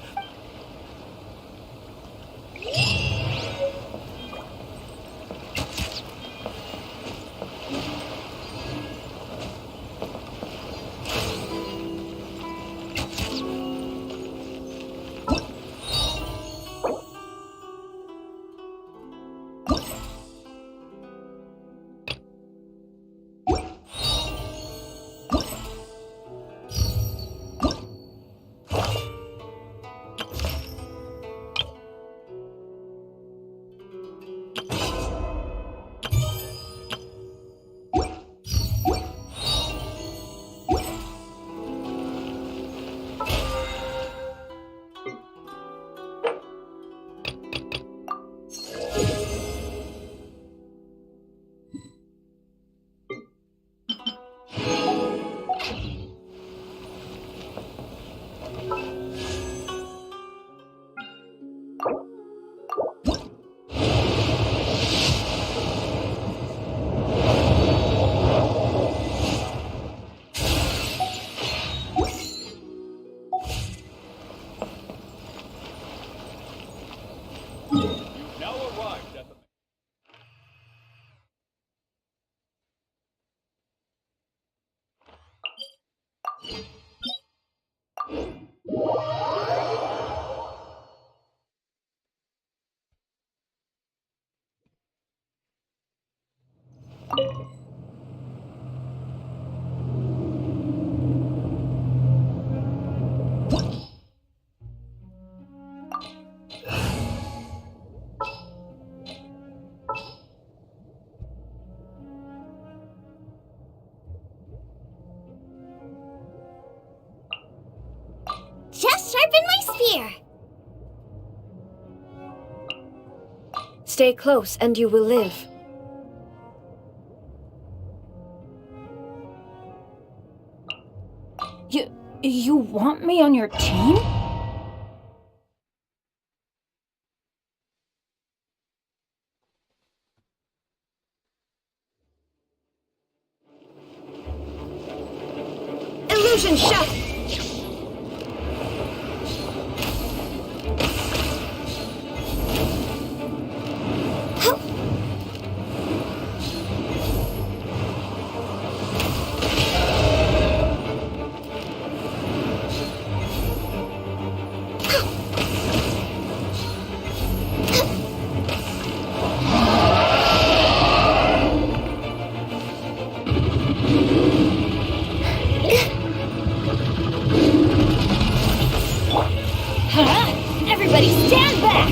Stay close and you will live. You want me on your team? Illusion shut! Everybody stand back!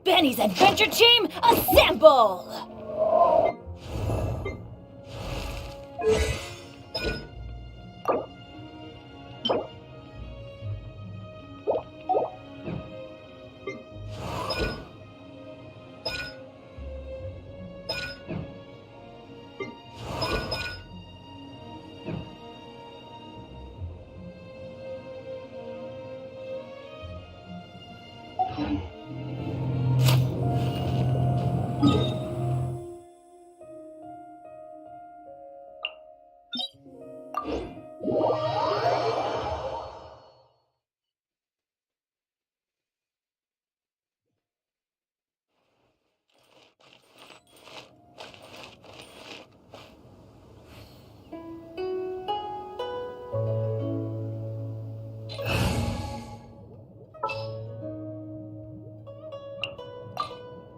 Benny's Adventure Team, assemble!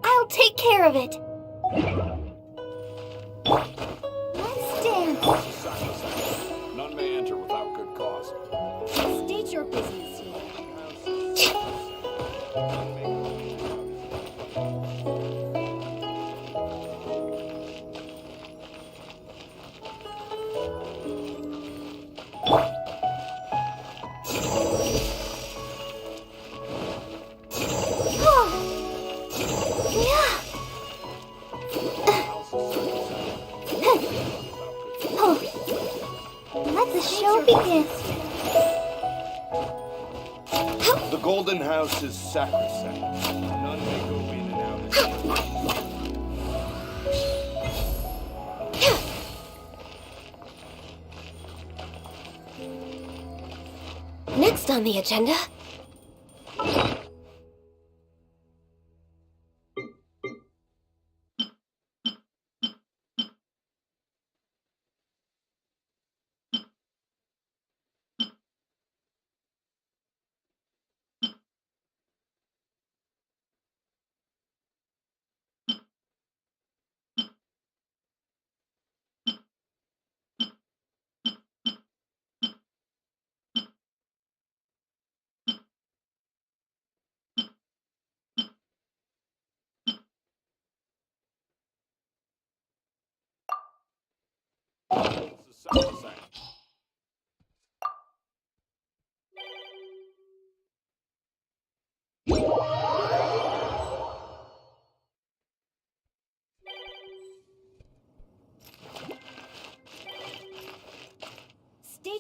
I'll take care of it. Let's dance. None may enter without good cause. State your business here. Let the show begin. The Golden House is sacrosanct. None may go in and out. Next on the agenda...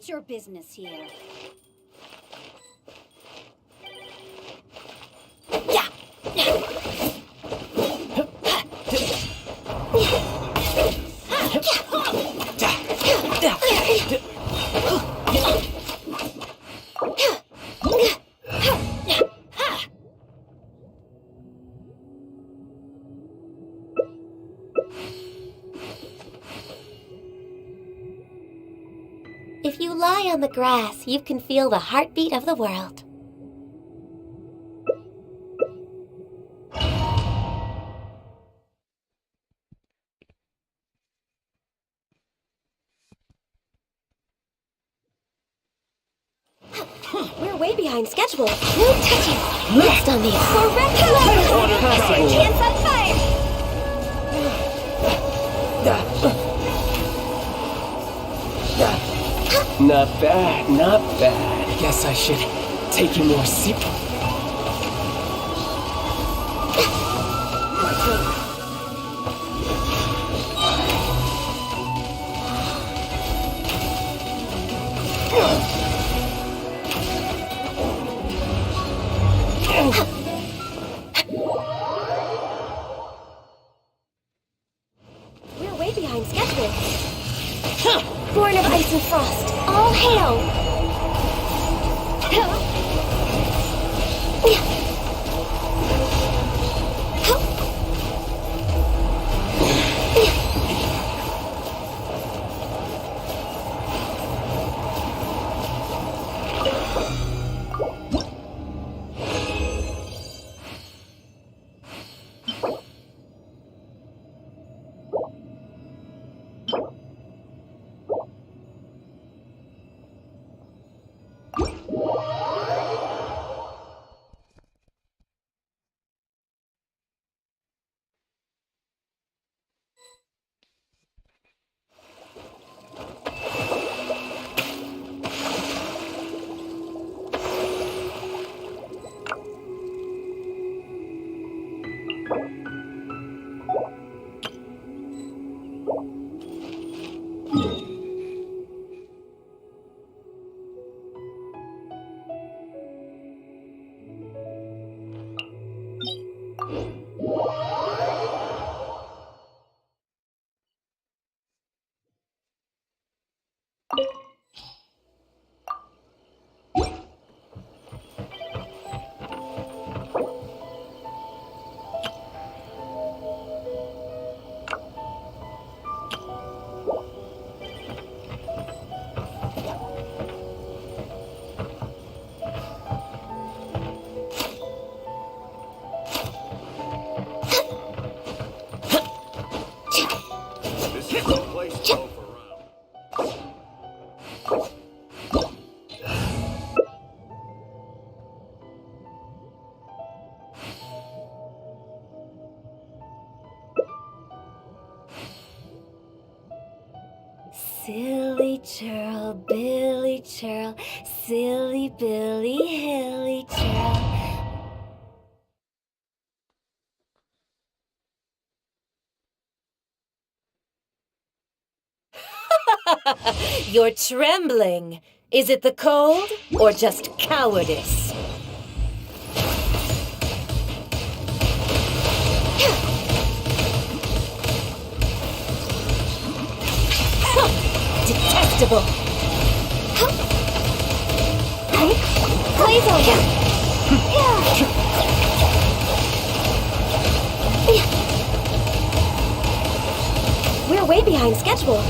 What's your business here? If you lie on the grass, you can feel the heartbeat of the world. We're way behind schedule. No touching. Next on the correct level. Chance on fire. Not bad, not bad. Guess I should take you more seriously. We're way behind schedule. Born of ice and frost, all hail! Silly churl, Billy churl, silly Billy, hilly churl. You're trembling. Is it the cold or just cowardice? Detestable. Blaze on ya. We're way behind schedule.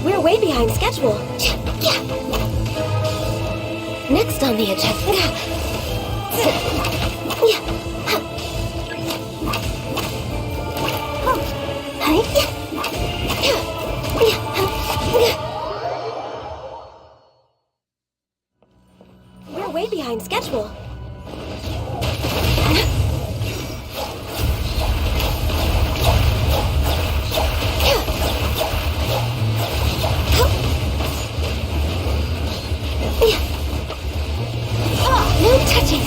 We're way behind schedule. Next on the agenda. We're way behind schedule. No touching.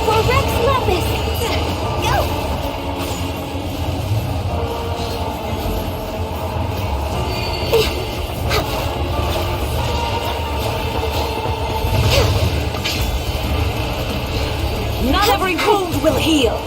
For Rex Lapis. Go. Not every wound will heal.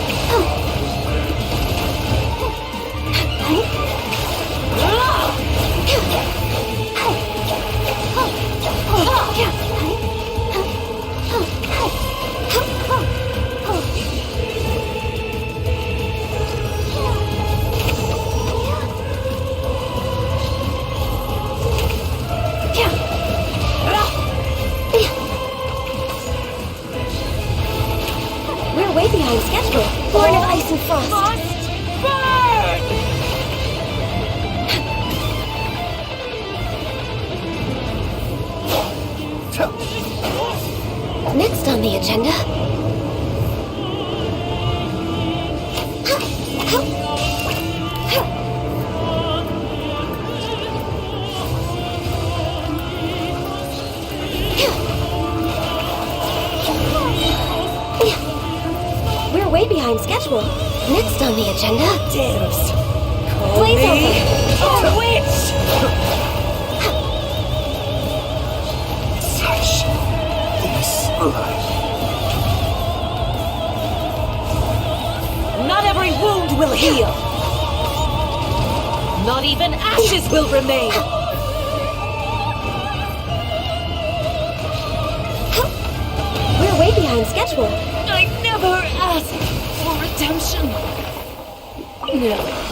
We're way behind schedule. Born of Ice and Frost. Next on the agenda. We're way behind schedule. Next on the agenda. Dibs. Blaze over. A witch! Such is alive. Not every wound will heal. Not even ashes will remain. We're way behind schedule. I never asked for redemption. No.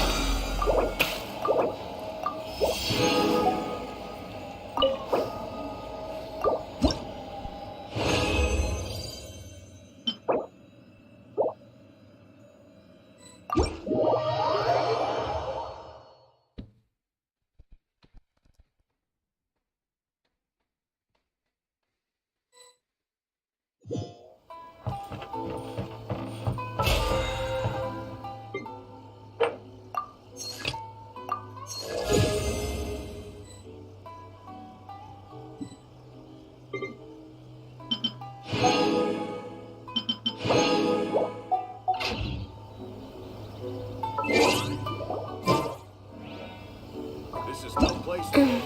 This is no place to go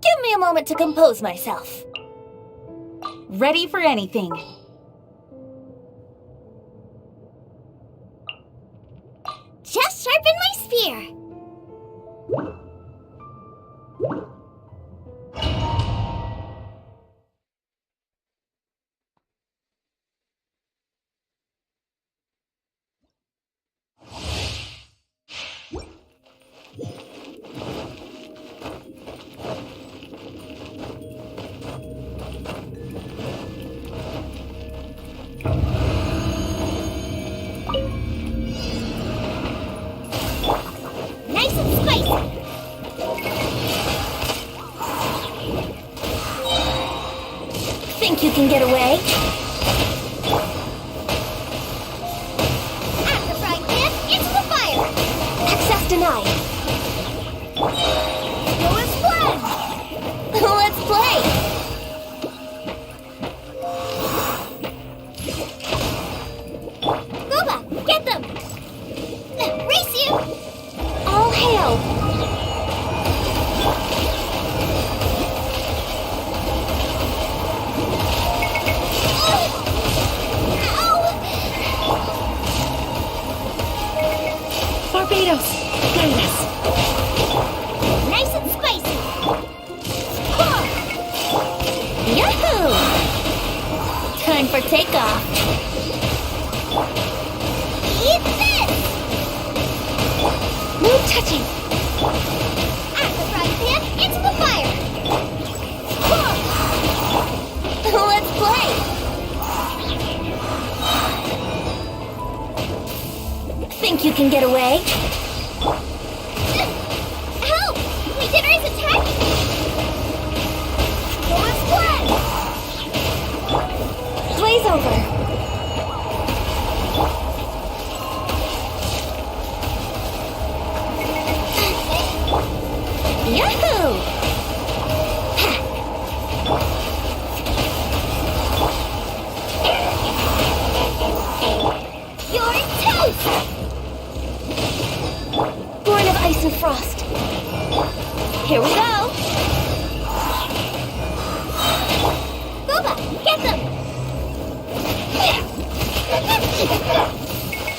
Give me a moment to compose myself. Ready for anything. Just sharpen my spear. Nice and spicy. can get away. At the frying pan, into the fire! Access denied. Go as planned! Let's play! Boba, get them! Race you! All hail! Barbados, guide us. Nice and spicy! Yahoo! Time for takeoff. Eat this! No touching. At the frying pan, into the fire! Let's play! Think you can get away? Help! My dinner is attacking me! Go as planned! Blaze over. Yahoo! You're toast! Born of ice and frost. Here we go! Boba, get them!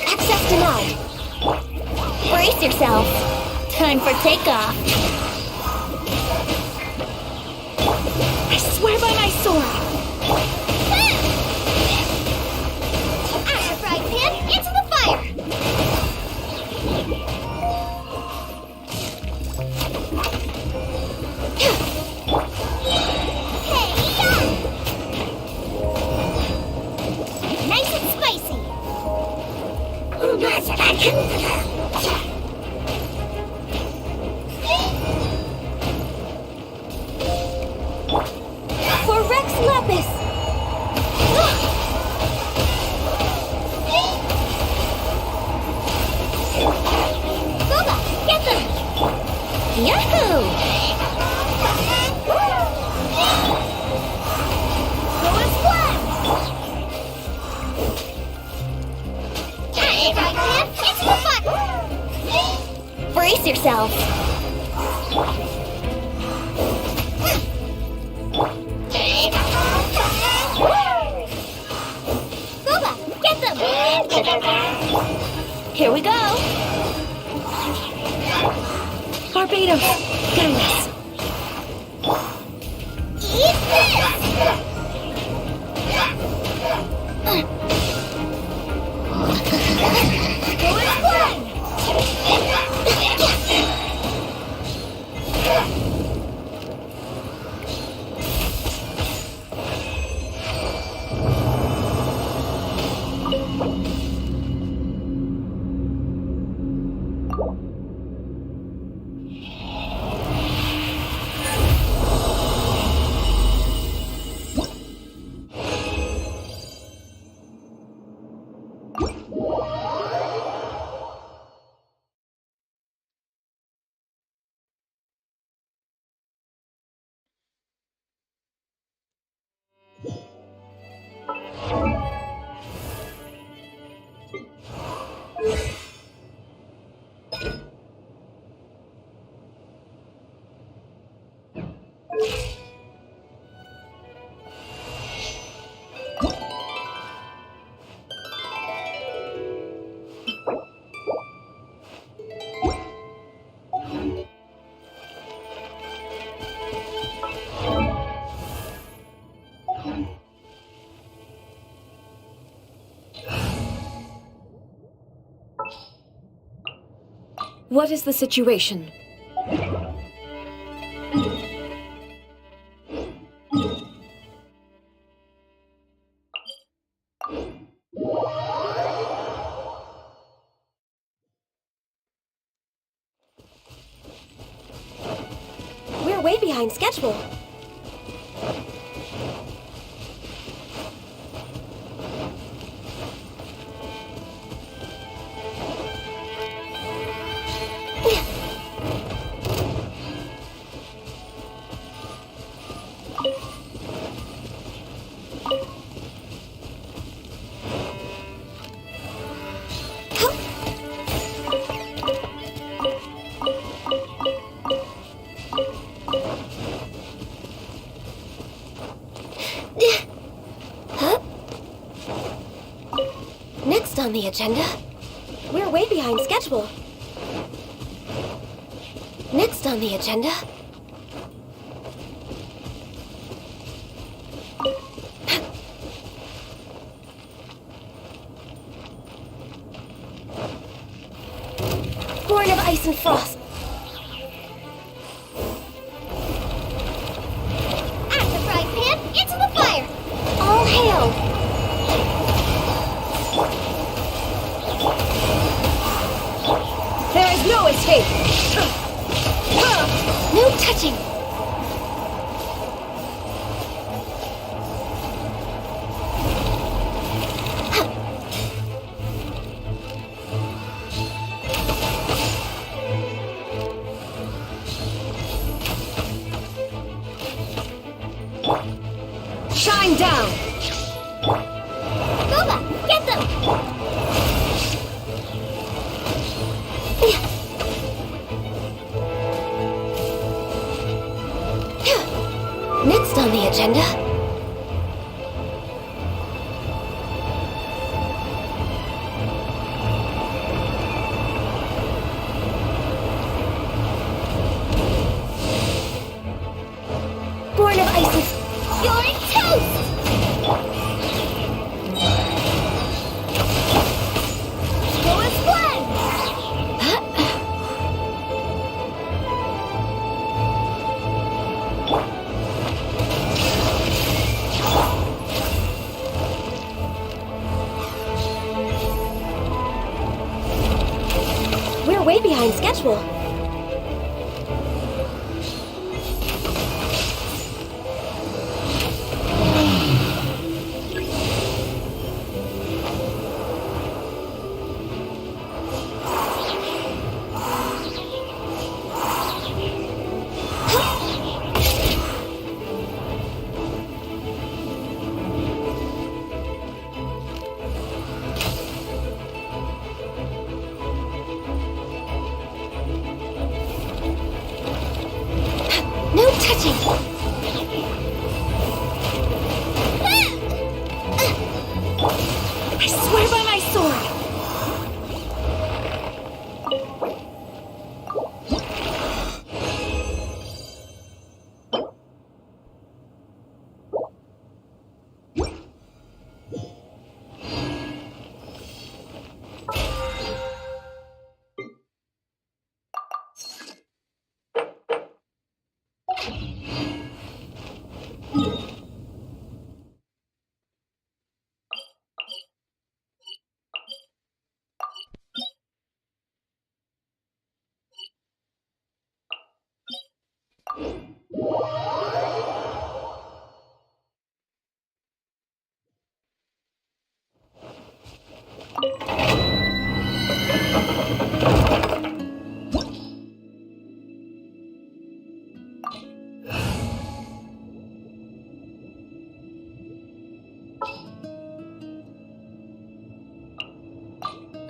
Access denied. Brace yourself. Time for takeoff. I swear by my sword. At the frying pan, into the fire! Nice and spicy! For Rex Lapis. Boba, get them! Yahoo! Go as planned! At the frying pan, into the fire! Brace yourself. Boba, get them! Here we go. Barbados, guide us. Eat this! Go as planned! What is the situation? We're way behind schedule. on the agenda? We're way behind schedule. Next on the agenda... Born of Ice and Frost. At the frying pan, into the fire! All hail! There is no escape! No touching! Shine down! Boba, get them! Next on the agenda... Born of Ice and... You're toast! Go as one! We're way behind schedule. No touching! I swear by my sword!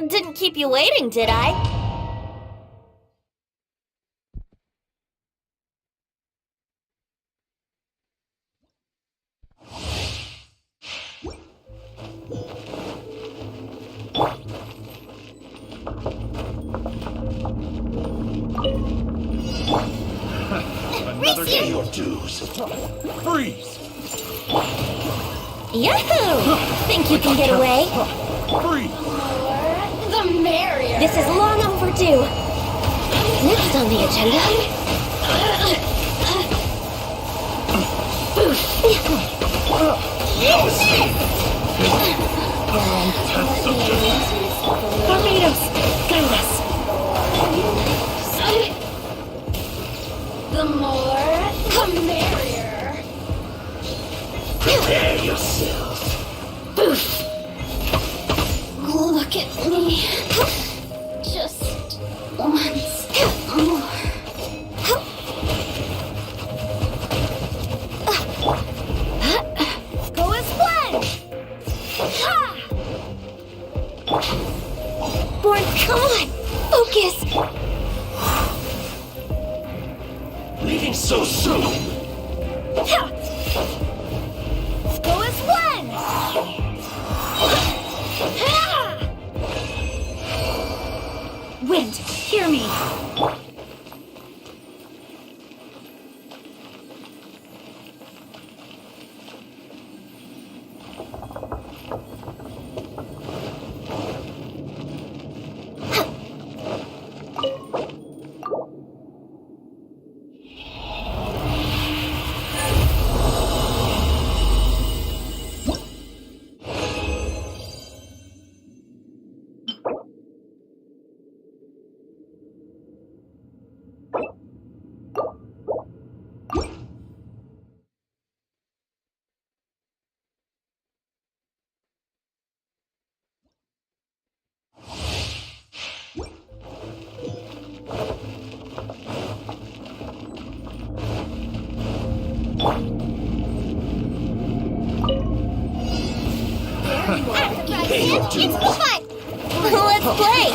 Didn't keep you waiting, did I? Another day your dues. Freeze! Yahoo! Think you can get away? Freeze! The merrier! This is long overdue. Next on the agenda... Tornadoes! Guide us! The more, the merrier. Prepare yourself. Boof! Look at me. Just once more. Go as one! Born, come on! Focus! Leaving so soon. Go as one! wind, hear me! It's fun! Let's play!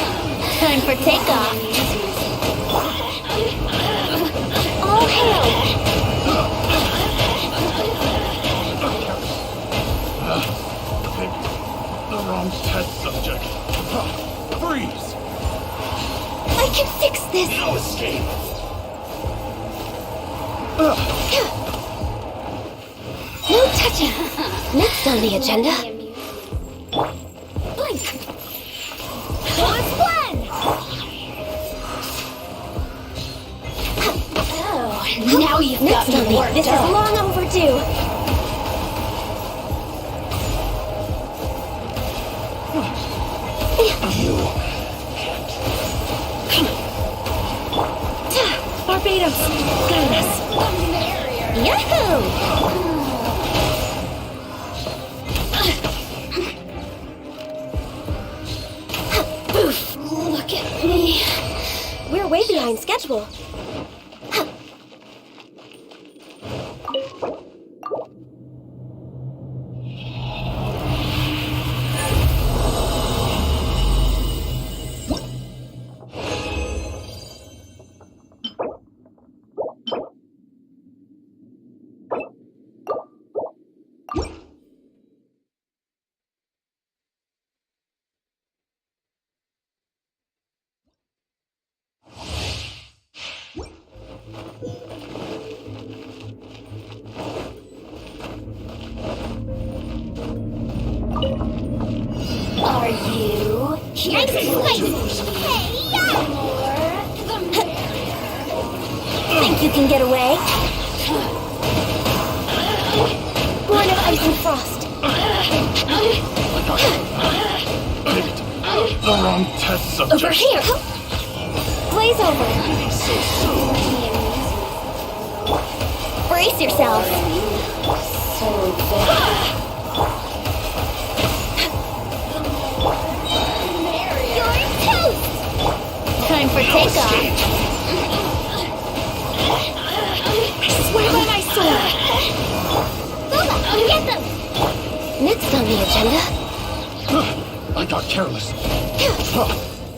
Time for takeoff! All hail! The wrong test subject. Freeze! I can fix this! No escape! No touching! Next on the agenda. Blink! Blend! Oh, now you've got me worked This is up. long overdue! Barbados, guide us. Yahoo! Look at me. We're way behind schedule. Are you here to Think you can get away? Born of ice and frost. The wrong test subject. Over here! Blaze over! Brace yourself! Time for takeoff! I swear by my sword! Lola, get them! Next on the agenda. I got careless.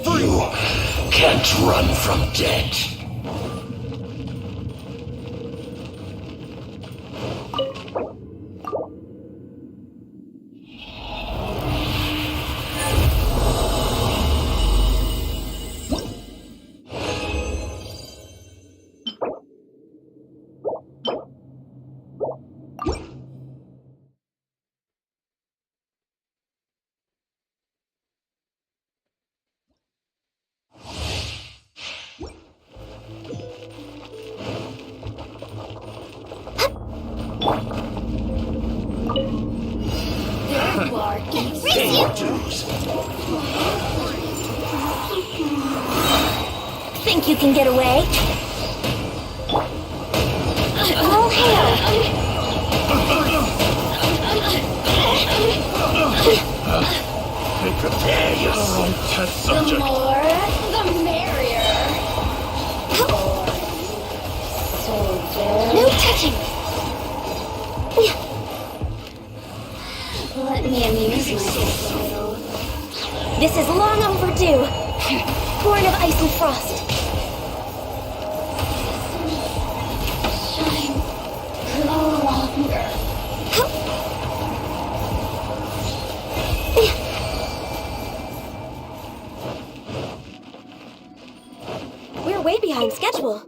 You can't run from dead. Think you can get away? All hail! Prepare yourself. Test subject. The more, the merrier. No touching! Let me amuse myself a little. This is long overdue! Born of ice and frost. Shine no longer. We're way behind schedule.